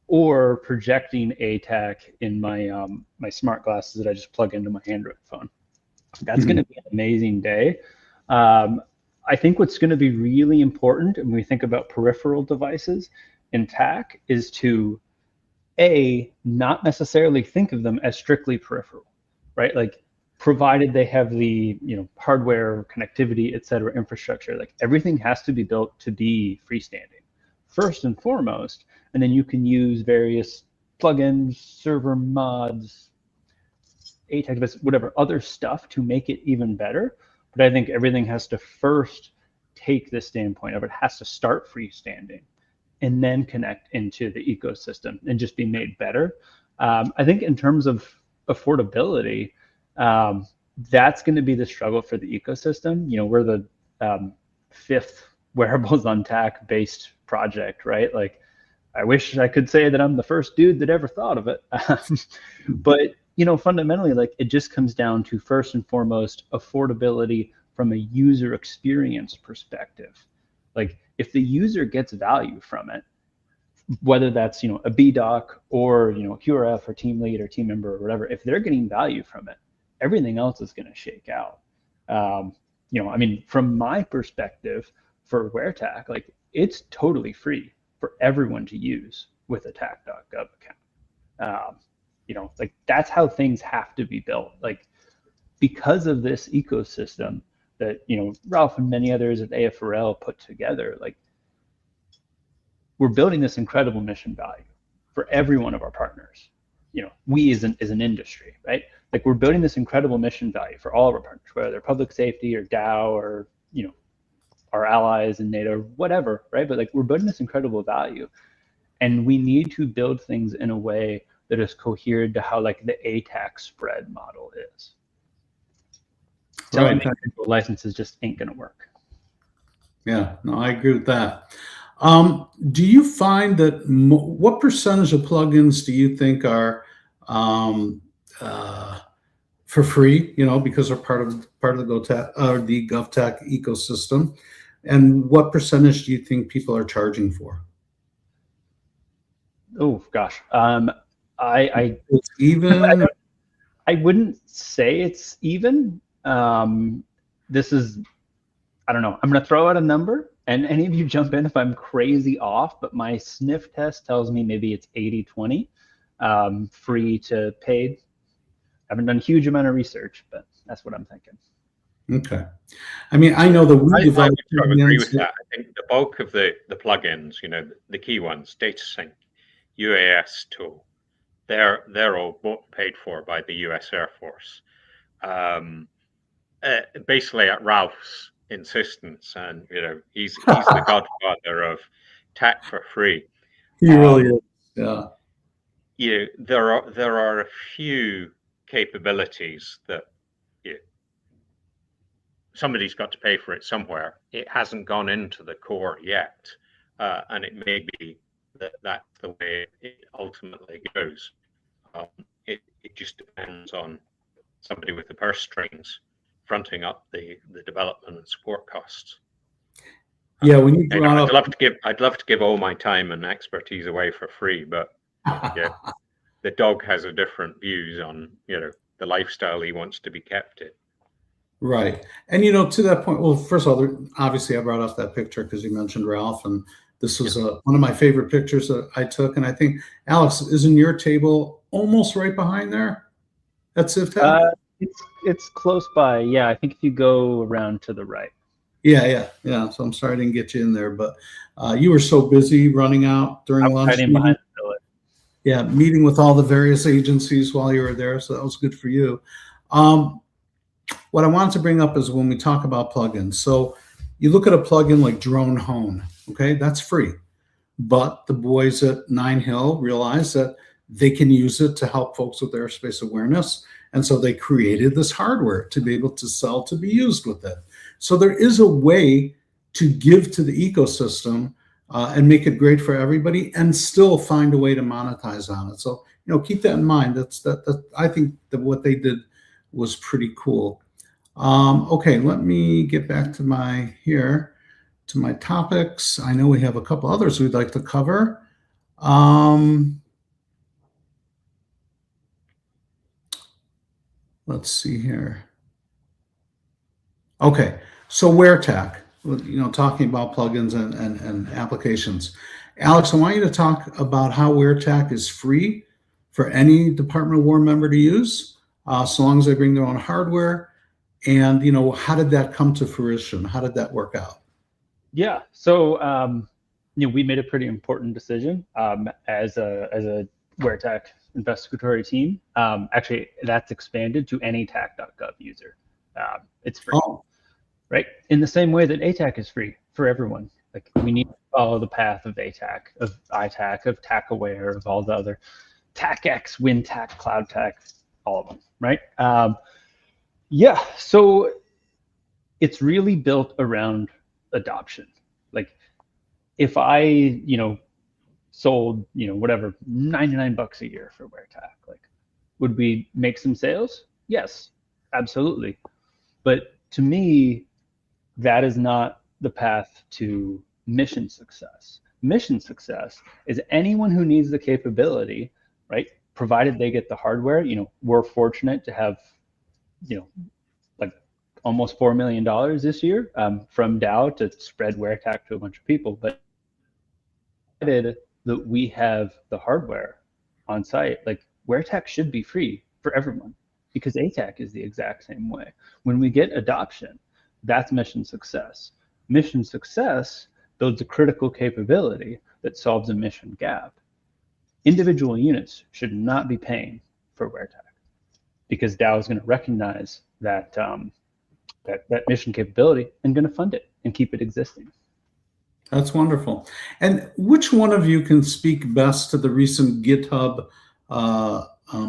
or projecting a TAC in my my smart glasses that I just plug into my Android phone. That's going to be an amazing day. I think what's going to be really important when we think about peripheral devices in TAC is to not necessarily think of them as strictly peripheral, right? Like, provided they have the hardware, connectivity, et cetera, infrastructure, like everything has to be built to be freestanding first and foremost, and then you can use various plugins, server mods, ATAC devices, whatever other stuff to make it even better. But I think everything has to first take this standpoint of it has to start freestanding and then connect into the ecosystem and just be made better. I think in terms of affordability, that's going to be the struggle for the ecosystem. We're the fifth wearables on TAC based project, right? Like, I wish I could say that I'm the first dude that ever thought of it. But, fundamentally, like, it just comes down to first and foremost affordability from a user experience perspective. Like, if the user gets value from it, whether that's, a BDoc or, QRF or team lead or team member or whatever, if they're getting value from it, everything else is going to shake out. From my perspective for WearTAC, like, it's totally free for everyone to use with a TAC.gov account. Like, that's how things have to be built. Like, because of this ecosystem that, Ralph and many others at AFRL put together, like, we're building this incredible mission value for every one of our partners. We as an industry, right? Like, we're building this incredible mission value for all of our partners, whether they're public safety or DAO or, our allies in NATO, whatever, right? But, like, we're building this incredible value, and we need to build things in a way that is coherent to how, like, the ATAC spread model is. Telling licenses just ain't gonna work. Yeah, no, I agree with that. Do you find that what percentage of plugins do you think are for free? Because they're part of the GovTAC or the GovTAC ecosystem, and what percentage do you think people are charging for? Oh gosh. I It's even. I wouldn't say it's even. This is, I don't know. I'm going to throw out a number, and any of you jump in if I'm crazy off, but my sniff test tells me maybe it's 80-20, free to paid. I haven't done a huge amount of research, but that's what I'm thinking. Okay. I mean, I know that we I developed. would sort of agree with that. I think the bulk of the plugins, the key ones, DataSync, UAS tool, they're all paid for by the U.S. Air Force, basically at Ralph's insistence, and he's the godfather of TAC for free. He really is. Yeah. There are a few capabilities that somebody's got to pay for it somewhere. It hasn't gone into the core yet, and it may be that's the way it ultimately goes. It just depends on somebody with the purse strings fronting up the development and support costs. Yeah, when you brought up, I'd love to give all my time and expertise away for free, but yeah, the dog has a different views on the lifestyle he wants to be kept in. Right. And, to that point, well, first of all, obviously I brought up that picture because you mentioned Ralph, and this was one of my favorite pictures that I took. And I think, Alex, isn't your table almost right behind there? That's CivTech? It's close by. Yeah, I think if you go around to the right. Yeah. So I'm sorry I didn't get you in there, but you were so busy running out during lunch. Hiding behind the pillar. Yeah, meeting with all the various agencies while you were there. So that was good for you. What I wanted to bring up is when we talk about plugins. So you look at a plugin like Drone Hone, okay, that's free. But the boys at Nine Hill realized that they can use it to help folks with airspace awareness. And so they created this hardware to be able to sell, to be used with it. So there is a way to give to the ecosystem and make it great for everybody and still find a way to monetize on it. So, keep that in mind. That's I think that what they did was pretty cool. Okay, let me get back to my topics. I know we have a couple others we'd like to cover. Let's see here. Okay, so WearTAC, talking about plugins and applications. Alex, I want you to talk about how WearTAC is free for any Department of War member to use, so long as they bring their own hardware. And, how did that come to fruition? How did that work out? Yeah, so we made a pretty important decision as a WearTAC investigatory team. Actually, that's expanded to any TAC.gov user. It's free, right? In the same way that ATAC is free for everyone. Like, we need to follow the path of ATAC, of ITAC, of TAC-Aware, of all the other TACX, WinTAC, CloudTAC, all of them, right? Yeah, so it's really built around adoption. Like, if I, sold, whatever, $99 a year for WearTAC, like, would we make some sales? Yes, absolutely. But to me, that is not the path to mission success. Mission success is anyone who needs the capability, right? Provided they get the hardware. We're fortunate to have, like almost $4 million this year from Dow to spread WearTAC to a bunch of people. But that we have the hardware on site, like, WearTAC should be free for everyone, because ATAC is the exact same way. When we get adoption, that's mission success. Mission success builds a critical capability that solves a mission gap. Individual units should not be paying for WearTAC, because Dow is going to recognize that that mission capability and going to fund it and keep it existing. That's wonderful. And which one of you can speak best to the recent GitHub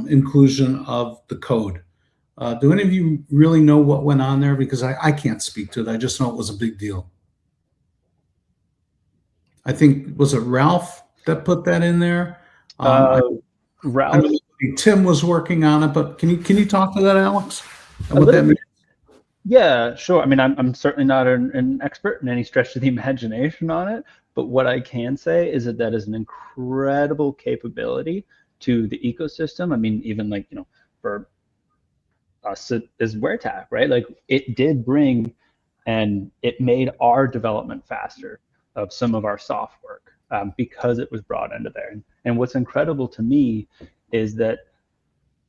inclusion of the code? Do any of you really know what went on there? Because I can't speak to it. I just know it was a big deal. I think, was it Ralph that put that in there? Ralph. I know Tim was working on it, but can you talk to that, Alex? And what that means? Yeah, sure. I mean, I'm certainly not an expert in any stretch of the imagination on it, But what I can say is that that is an incredible capability to the ecosystem. I mean, even like, for us as WearTac, right? Like it did bring, and it made our development faster of some of our soft work, because it was brought into there. And what's incredible to me is that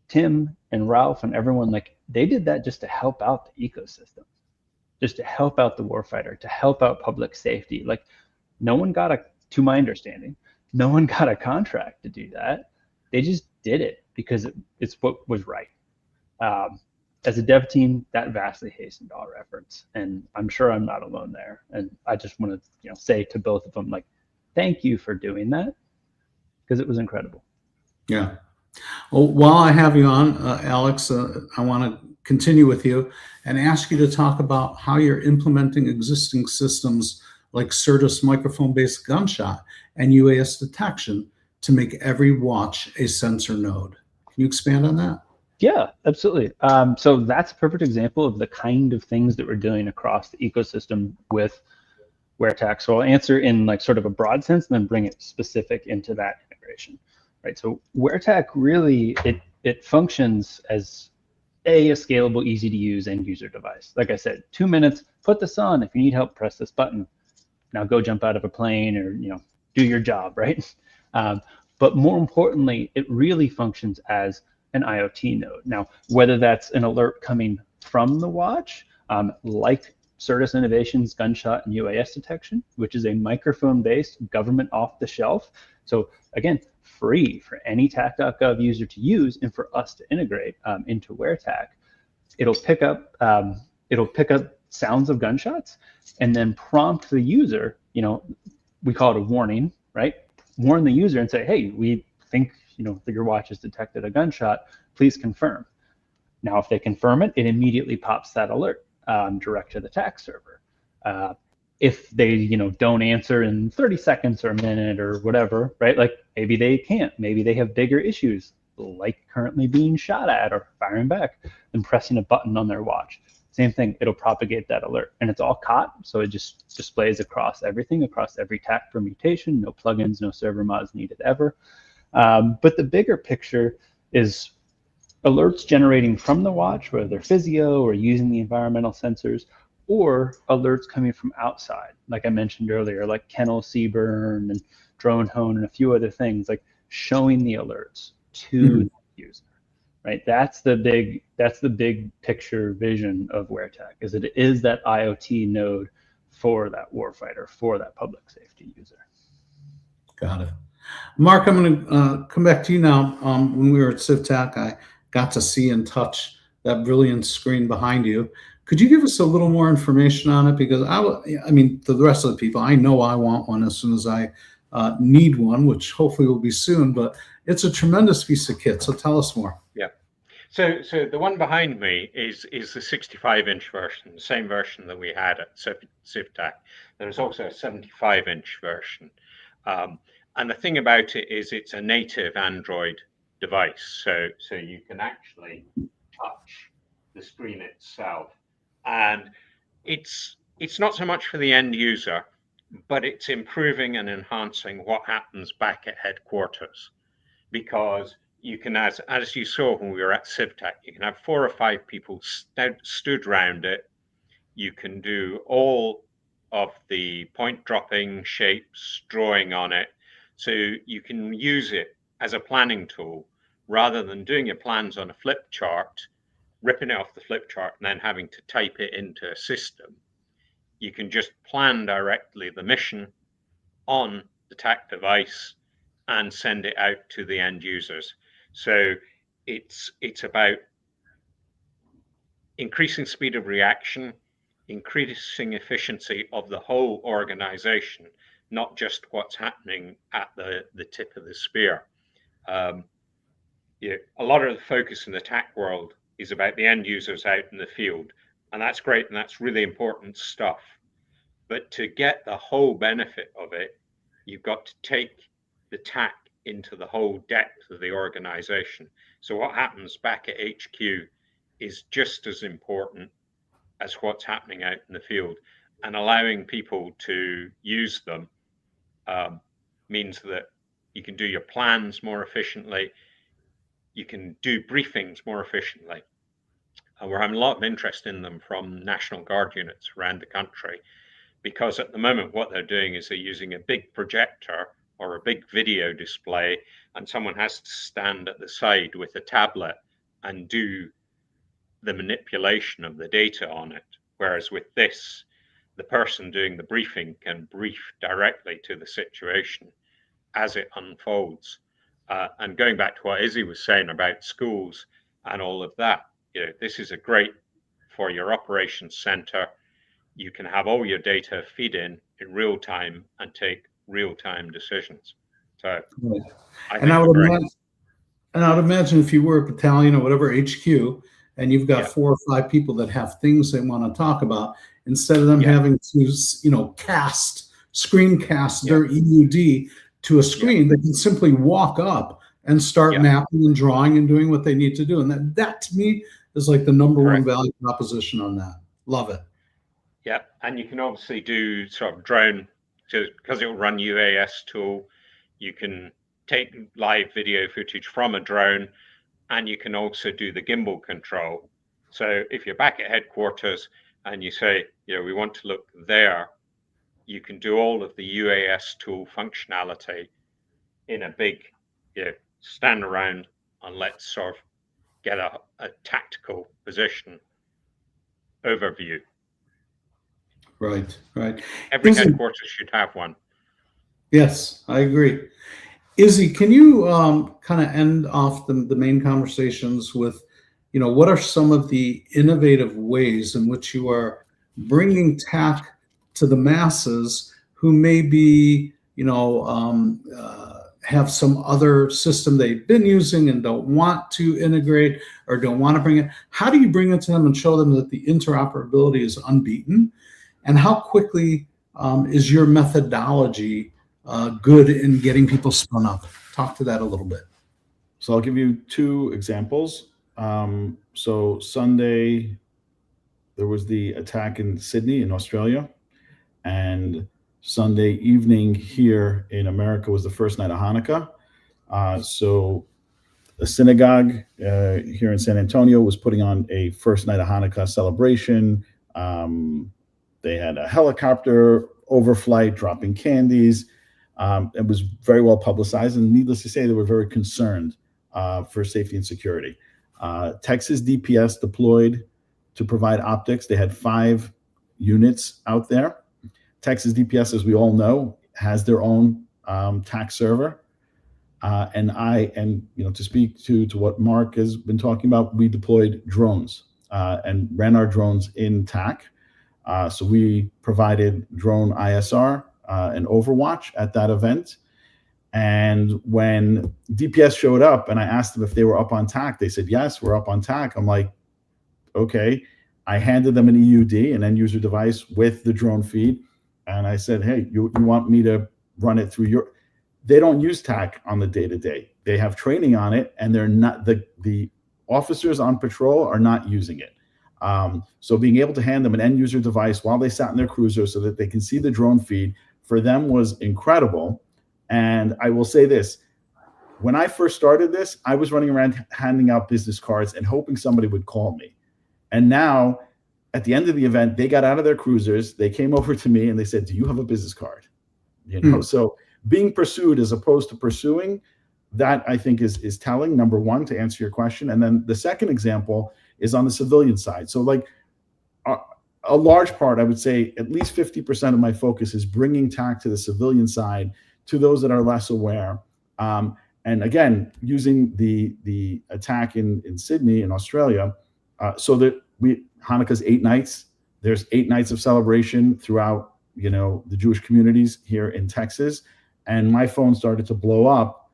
Tim and Ralph and everyone, like they did that just to help out the ecosystem, just to help out the warfighter, to help out public safety. Like no one got to my understanding, no one got a contract to do that. They just did it because it's what was right. As a dev team, that vastly hastened our efforts, and I'm sure I'm not alone there. And I just want to, say to both of them, like, thank you for doing that, because it was incredible. Yeah. Well, while I have you on, Alex, I want to continue with you and ask you to talk about how you're implementing existing systems like Certus microphone-based gunshot and UAS detection to make every watch a sensor node. Can you expand on that? Yeah, absolutely. So that's a perfect example of the kind of things that we're doing across the ecosystem with WearTac. So I'll answer in like sort of a broad sense and then bring it specific into that integration, right? So WearTac really, it functions as a scalable, easy to use end user device. Like I said, 2 minutes, put this on. If you need help, press this button. Now go jump out of a plane or, do your job, right? But more importantly, it really functions as an IoT node. Now, whether that's an alert coming from the watch, like Certus Innovations gunshot and UAS detection, which is a microphone-based government off-the-shelf. So again, free for any TAC.gov user to use and for us to integrate into WearTac. It'll pick up sounds of gunshots and then prompt the user. We call it a warning, right? Warn the user and say, hey, we think that your watch has detected a gunshot, please confirm. Now, if they confirm it, it immediately pops that alert direct to the TAC server. If they, don't answer in 30 seconds or a minute or whatever, right? Like maybe they can't, maybe they have bigger issues, like currently being shot at or firing back, then pressing a button on their watch. Same thing, it'll propagate that alert, and it's all COT, so it just displays across everything, across every TAC permutation, no plugins, no server mods needed ever. But the bigger picture is alerts generating from the watch, whether they're physio or using the environmental sensors, or alerts coming from outside, like I mentioned earlier, like Kennel CBRN and Drone Hone and a few other things, like showing the alerts to the user, right? That's the big picture vision of WearTac, is that it is that IoT node for that warfighter, for that public safety user. Got it. Mark, I'm going to come back to you now. When we were at CivTac, I got to see and touch that brilliant screen behind you. Could you give us a little more information on it? Because I mean, the rest of the people, I know I want one as soon as I need one, which hopefully will be soon, but it's a tremendous piece of kit. So tell us more. Yeah. So the one behind me is the 65-inch version, the same version that we had at CivTac. There's also a 75-inch version. And the thing about it is it's a native Android device. So you can actually touch the screen itself. And it's not so much for the end user, but it's improving and enhancing what happens back at headquarters. Because you can, as you saw when we were at CivTac, you can have 4 or 5 people stood around it. You can do all of the point dropping, shapes, drawing on it. So you can use it as a planning tool rather than doing your plans on a flip chart, ripping it off the flip chart and then having to type it into a system. You can just plan directly the mission on the TAC device and send it out to the end users. So it's about increasing speed of reaction, increasing efficiency of the whole organization, not just what's happening at the tip of the spear. A lot of the focus in the TAC world is about the end users out in the field, and that's great and that's really important stuff. But to get the whole benefit of it, you've got to take the TAC into the whole depth of the organization. So what happens back at HQ is just as important as what's happening out in the field, and allowing people to use them means that you can do your plans more efficiently. You can do briefings more efficiently. And we're having a lot of interest in them from National Guard units around the country, because at the moment what they're doing is they're using a big projector or a big video display, and someone has to stand at the side with a tablet and do the manipulation of the data on it. Whereas with this, the person doing the briefing can brief directly to the situation as it unfolds. And going back to what Izzy was saying about schools and all of that, this is a great for your operations center. You can have all your data feed in real time and take real time decisions. So Right. I And I would imagine if you were a battalion or whatever HQ, and you've got 4 or 5 people that have things they want to talk about, instead of them having to, screencast their EUD to a screen, they can simply walk up and start mapping and drawing and doing what they need to do. And that to me is like the number one value proposition on that. Love it. Yeah, and you can obviously do sort of drone, because it will run UAS tool. You can take live video footage from a drone, and you can also do the gimbal control. So if you're back at headquarters and you say, we want to look there, you can do all of the UAS tool functionality in a big, stand around and let's sort of get a tactical position overview. Right. Every headquarters should have one. Yes, I agree. Izzy, can you kind of end off the main conversations with, what are some of the innovative ways in which you are bringing TAC to the masses who may be, have some other system they've been using and don't want to integrate or don't want to bring it? How do you bring it to them and show them that the interoperability is unbeaten? And how quickly is your methodology good in getting people spun up? Talk to that a little bit. So I'll give you 2 examples. So Sunday, there was the attack in Sydney in Australia, and Sunday evening here in America was the first night of Hanukkah. So a synagogue here in San Antonio was putting on a first night of Hanukkah celebration. They had a helicopter overflight dropping candies. It was very well publicized, and needless to say, they were very concerned for safety and security. Texas DPS deployed to provide optics. They had 5 units out there. Texas DPS, as we all know, has their own TAC server. And to speak to what Mark has been talking about, we deployed drones and ran our drones in TAC. So we provided drone ISR and Overwatch at that event. And when DPS showed up and I asked them if they were up on TAC, they said, yes, we're up on TAC. I'm like, okay. I handed them an EUD, an end user device with the drone feed. And I said, hey, you want me to run it through your... They don't use TAC on the day-to-day. They have training on it, and they're not, the officers on patrol are not using it. So being able to hand them an end user device while they sat in their cruiser so that they can see the drone feed for them was incredible. And I will say this, when I first started this, I was running around handing out business cards and hoping somebody would call me. And now at the end of the event, they got out of their cruisers, they came over to me and they said, do you have a business card? So being pursued as opposed to pursuing, that I think is telling, number one, to answer your question. And then the second example is on the civilian side. So like a large part, I would say at least 50% of my focus is bringing TAC to the civilian side, to those that are less aware. And again, using the attack in Sydney in Australia, so that Hanukkah's 8 nights. There's 8 nights of celebration throughout, the Jewish communities here in Texas. And my phone started to blow up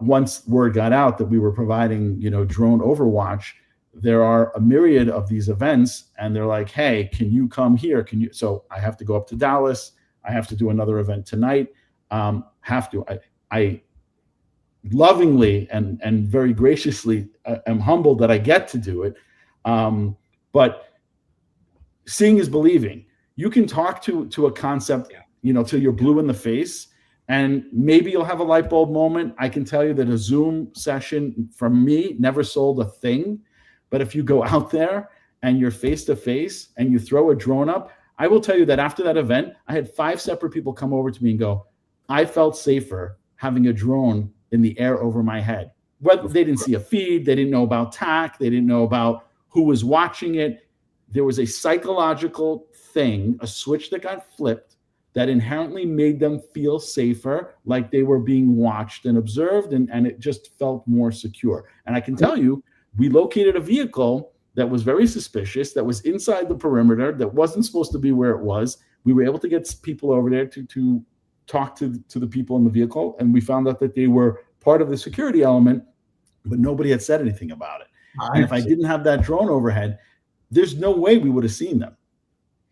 once word got out that we were providing, drone Overwatch. There are a myriad of these events, and they're like, hey, can you come here? So I have to go up to Dallas. I have to do another event tonight. I lovingly and very graciously am humbled that I get to do it. But seeing is believing. You can talk to a concept, till you're blue in the face, And maybe you'll have a light bulb moment. I can tell you that a Zoom session from me never sold a thing. But if you go out there and you're face to face and you throw a drone up, I will tell you that after that event, I had 5 separate people come over to me and go, I felt safer having a drone in the air over my head. Whether they didn't see a feed, they didn't know about TAC, they didn't know about who was watching it. There was a psychological thing, a switch that got flipped that inherently made them feel safer, like they were being watched and observed, and it just felt more secure. And I can tell you, we located a vehicle that was very suspicious, that was inside the perimeter, that wasn't supposed to be where it was. We were able to get people over there to talk to the people in the vehicle, and we found out that they were part of the security element, but nobody had said anything about it. And if I didn't have that drone overhead, there's no way we would have seen them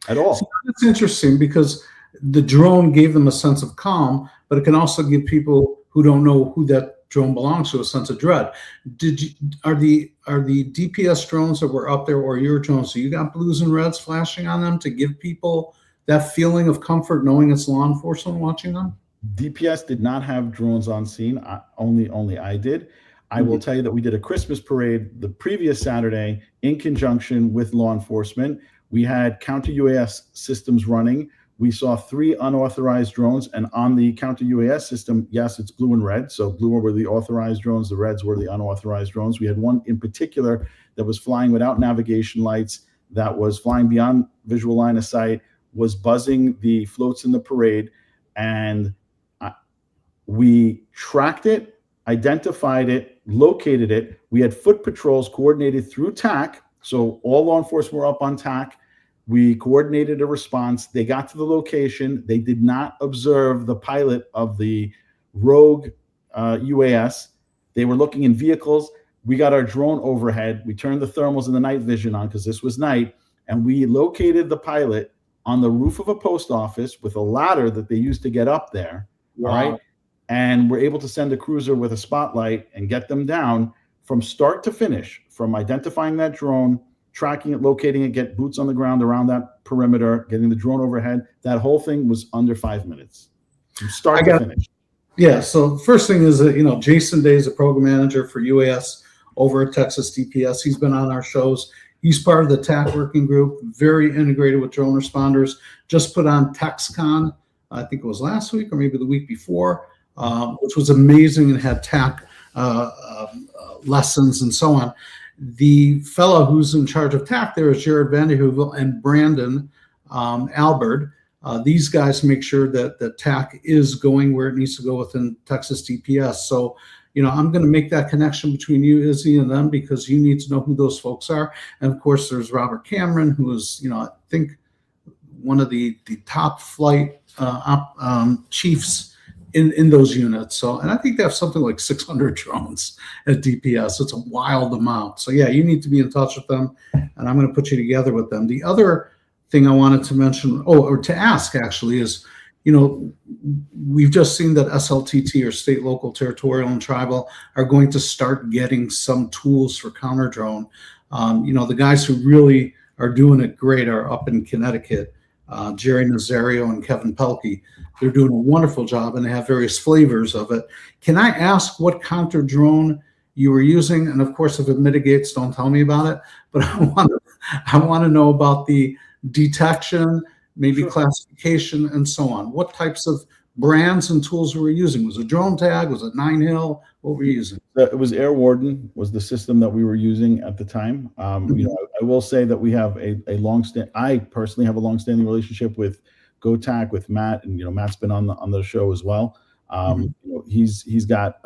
at all. So that's interesting because the drone gave them a sense of calm, but it can also give people who don't know who that drone belongs to a sense of dread. Are the DPS drones that were up there or your drones, so you got blues and reds flashing on them to give people that feeling of comfort knowing it's law enforcement watching them? DPS did not have drones on scene. Only I did. I will tell you that we did a Christmas parade the previous Saturday in conjunction with law enforcement. We had counter UAS systems running. We saw 3 unauthorized drones, and on the counter UAS system, yes, it's blue and red. So blue were the authorized drones, the reds were the unauthorized drones. We had one in particular that was flying without navigation lights, that was flying beyond visual line of sight, was buzzing the floats in the parade, and we tracked it, identified it, located it. We had foot patrols coordinated through TAC. So all law enforcement were up on TAC. We coordinated a response. They got to the location. They did not observe the pilot of the rogue UAS. They were looking in vehicles. We got our drone overhead. We turned the thermals and the night vision on because this was night. And we located the pilot on the roof of a post office with a ladder that they used to get up there. Wow. All right. And we're able to send a cruiser with a spotlight and get them down from start to finish, from identifying that drone, tracking it, locating it, get boots on the ground around that perimeter, getting the drone overhead. That whole thing was under 5 minutes from start to finish. Yeah. So first thing is that, Jason Day is a program manager for UAS over at Texas DPS. He's been on our shows. He's part of the TAC working group, very integrated with drone responders. Just put on TexCon, I think it was last week or maybe the week before, which was amazing and had TAC lessons and so on. The fellow who's in charge of TAC there is Jared Vanderhoovel and Brandon Albert. These guys make sure that the TAC is going where it needs to go within Texas DPS. So, I'm going to make that connection between you, Izzy, and them because you need to know who those folks are. And of course, there's Robert Cameron, who is, I think one of the top flight chiefs in those units. So, and I think they have something like 600 drones at DPS. It's a wild amount. So yeah, you need to be in touch with them, and I'm going to put you together with them. The other thing I wanted to mention, or to ask actually, is, we've just seen that SLTT, or state, local, territorial, and tribal, are going to start getting some tools for counter drone. The guys who really are doing it great are up in Connecticut. Jerry Nazario and Kevin Pelkey. They're doing a wonderful job, and they have various flavors of it. Can I ask what counter drone you were using? And of course, if it mitigates, don't tell me about it. But I want to know about the detection, maybe classification, and so on. What types of brands and tools were you using? Was it Drone Tag? Was it Nine Hill? What were you using? It was Air Warden was the system that we were using at the time. I will say that we have I personally have a long-standing relationship with GoTac, with Matt, and Matt's been on the show as well. He's got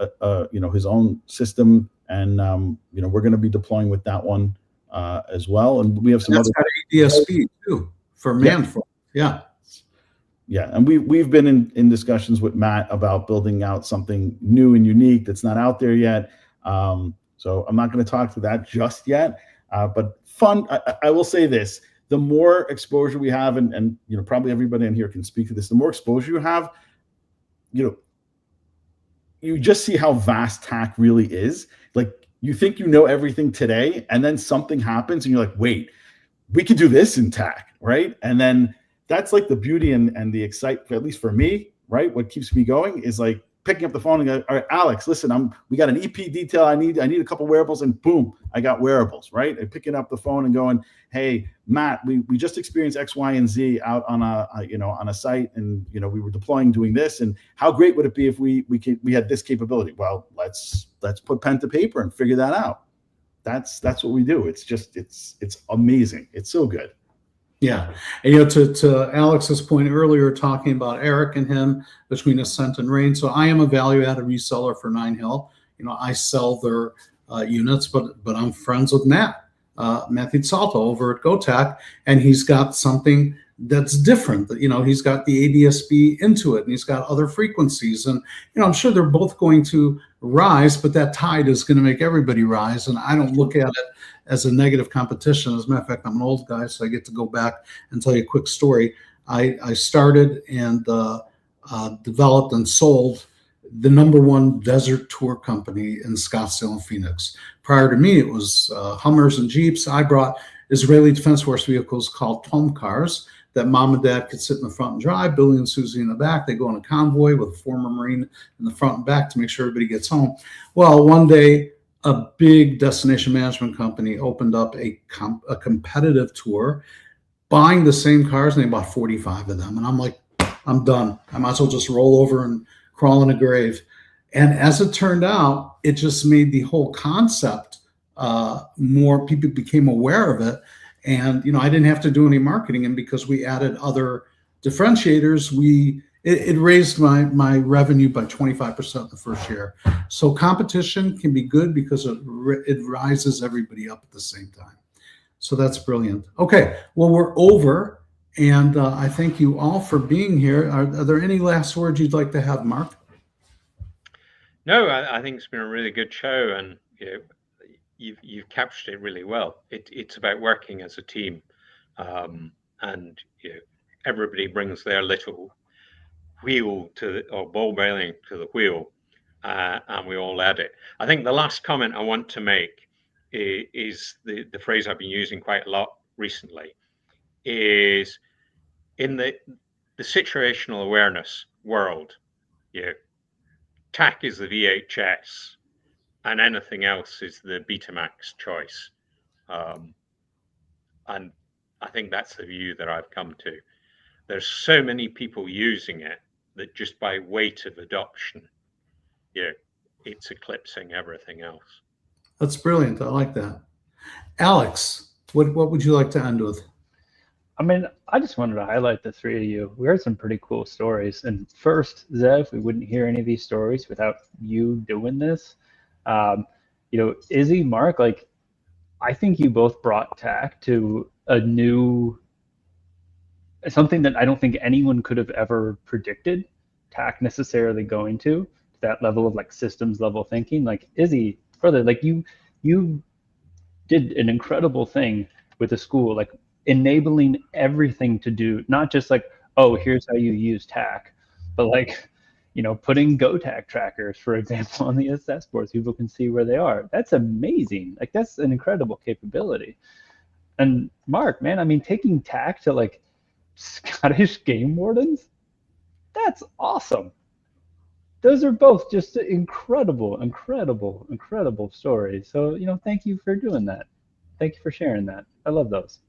his own system, and we're going to be deploying with that one as well. And we have some other ADSB too for Manford. Yeah. Yeah, and we've been in discussions with Matt about building out something new and unique that's not out there yet. So I'm not going to talk to that just yet. But fun. I will say this: the more exposure we have, and probably everybody in here can speak to this. The more exposure you have, you just see how vast TAC really is. Like, you think you know everything today, and then something happens, and you're like, wait, we could do this in TAC, right? And then that's like the beauty and the excitement, at least for me, right? What keeps me going is like picking up the phone and go, all right, Alex, listen, we got an EP detail. I need a couple wearables, and boom, I got wearables, right? And picking up the phone and going, hey, Matt, we just experienced X, Y, and Z out on a site, and we were deploying doing this, and how great would it be if we had this capability? Well, let's put pen to paper and figure that out. That's what we do. It's just it's amazing. It's so good. Yeah. And to Alex's point earlier, talking about Eric and him between Ascent and Rain. So I am a value-added reseller for Nine Hill. I sell their units, but I'm friends with Matthew Salto over at GoTech, and he's got something that's different. He's got the ADSB into it, and he's got other frequencies, and I'm sure they're both going to rise, but that tide is going to make everybody rise. And I don't look at it as a negative competition. As a matter of fact, I'm an old guy, so I get to go back and tell you a quick story. I started and developed and sold the #1 desert tour company in Scottsdale and Phoenix. Prior to me, it was Hummers and Jeeps. I brought Israeli Defense Force vehicles called Tom cars that mom and dad could sit in the front and drive, Billy and Susie in the back. They go on a convoy with a former Marine in the front and back to make sure everybody gets home. Well, one day, a big destination management company opened up a competitive tour, buying the same cars, and they bought 45 of them. And I'm like, I'm done. I might as well just roll over and crawl in a grave. And as it turned out, it just made the whole concept more people became aware of it. And, I didn't have to do any marketing. And because we added other differentiators, it raised my revenue by 25% the first year. So competition can be good because it rises everybody up at the same time. So that's brilliant. Okay, well, we're over. And I thank you all for being here. Are there any last words you'd like to have, Mark? No, I think it's been a really good show, and you've captured it really well. It's about working as a team, and everybody brings their little wheel or ball bearing to the wheel, and we all add it. I think the last comment I want to make is the phrase I've been using quite a lot recently, is in the situational awareness world, TAC is the VHS, and anything else is the Betamax choice. And I think that's the view that I've come to. There's so many people using it that just by weight of adoption, it's eclipsing everything else. That's brilliant. I like that. Alex, what would you like to end with? I mean, I just wanted to highlight the three of you. We heard some pretty cool stories. And first, Zev, we wouldn't hear any of these stories without you doing this. Izzy, Mark, I think you both brought TAC to something that I don't think anyone could have ever predicted TAC necessarily going to that level of systems level thinking. Izzy, brother, you did an incredible thing with the school, enabling everything to do, not just here's how you use TAC, but putting GoTac trackers, for example, on the SS boards, people can see where they are. That's amazing. That's an incredible capability. And Mark, man, I mean, taking TAC to Scottish game wardens, that's awesome. Those are both just incredible stories. So, thank you for doing that. Thank you for sharing that. I love those.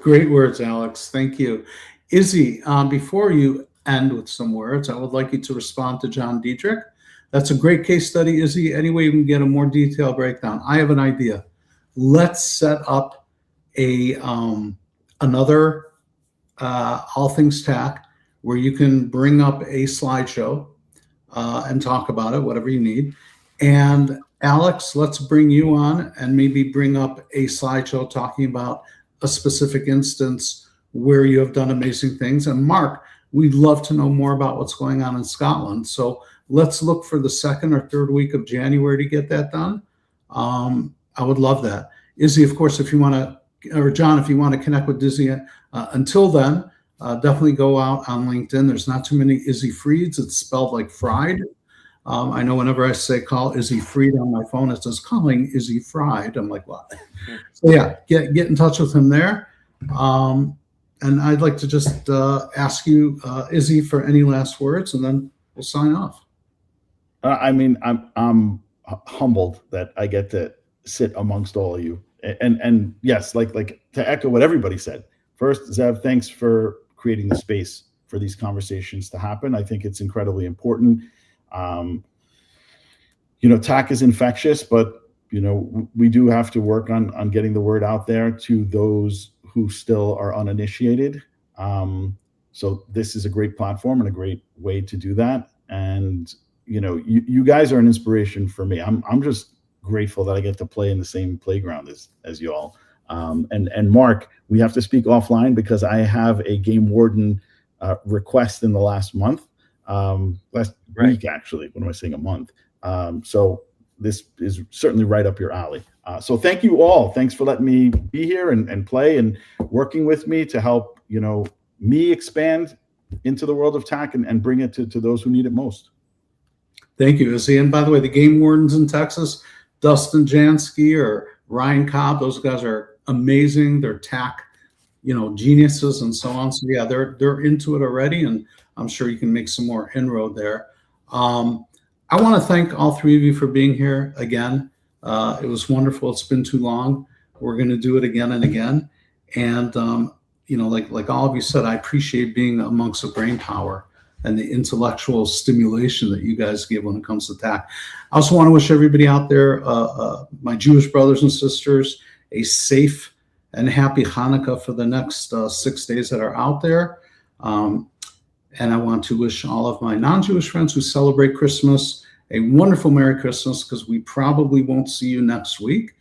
Great words, Alex. Thank you. Izzy, before you end with some words, I would like you to respond to John Diedrich. That's a great case study, Izzy. Any way you can get a more detailed breakdown. I have an idea. Let's set up another All Things TAC where you can bring up a slideshow and talk about it, whatever you need. And Alex, let's bring you on and maybe bring up a slideshow talking about a specific instance where you have done amazing things. And Mark, we'd love to know more about what's going on in Scotland. So let's look for the 2nd or 3rd week of January to get that done. I would love that. Izzy, of course, if you want to, or John, if you want to connect with Izzy, until then, definitely go out on LinkedIn. There's not too many Izzy Frieds. It's spelled like fried. I know whenever I say call Izzy Fried on my phone, it says calling Izzy Fried. I'm like, what? So yeah, get in touch with him there. and I'd like to just ask you, Izzy, for any last words, and then we'll sign off. I mean, I'm humbled that I get to sit amongst all of you, and yes, like to echo what everybody said. First, Zev, thanks for creating the space for these conversations to happen. I think it's incredibly important. TAC is infectious, but we do have to work on getting the word out there to those who still are uninitiated. So this is a great platform and a great way to do that. And you guys are an inspiration for me. I'm just grateful that I get to play in the same playground as you all. And Mark, we have to speak offline because I have a game warden request in the last month, week actually. What am I saying? A month. So this is certainly right up your alley. So thank you all. Thanks for letting me be here and play and working with me to help me expand into the world of TAC and bring it to those who need it most. Thank you, Izzy. And by the way, the game wardens in Texas, Dustin Jansky or Ryan Cobb, those guys are amazing. They're TAC, geniuses and so on. So yeah, they're into it already, and I'm sure you can make some more inroad there. I want to thank all three of you for being here again. It was wonderful. It's been too long. We're going to do it again and again. And like all of you said, I appreciate being amongst the brain power and the intellectual stimulation that you guys give when it comes to TAC. I also want to wish everybody out there, my Jewish brothers and sisters, a safe and happy Hanukkah for the next 6 days that are out there. And I want to wish all of my non-Jewish friends who celebrate Christmas a wonderful Merry Christmas, because we probably won't see you next week.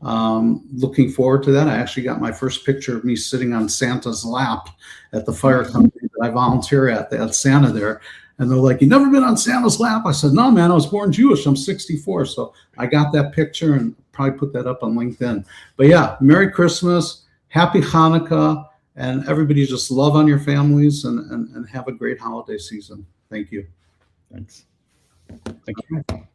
Looking forward to that. I actually got my first picture of me sitting on Santa's lap at the fire company that I volunteer at. They had Santa there. And they're like, "You never been on Santa's lap?" I said, "No, man, I was born Jewish. I'm 64. So I got that picture and probably put that up on LinkedIn. But yeah, Merry Christmas, Happy Hanukkah, and everybody just love on your families and have a great holiday season. Thank you. Thanks. Thank you.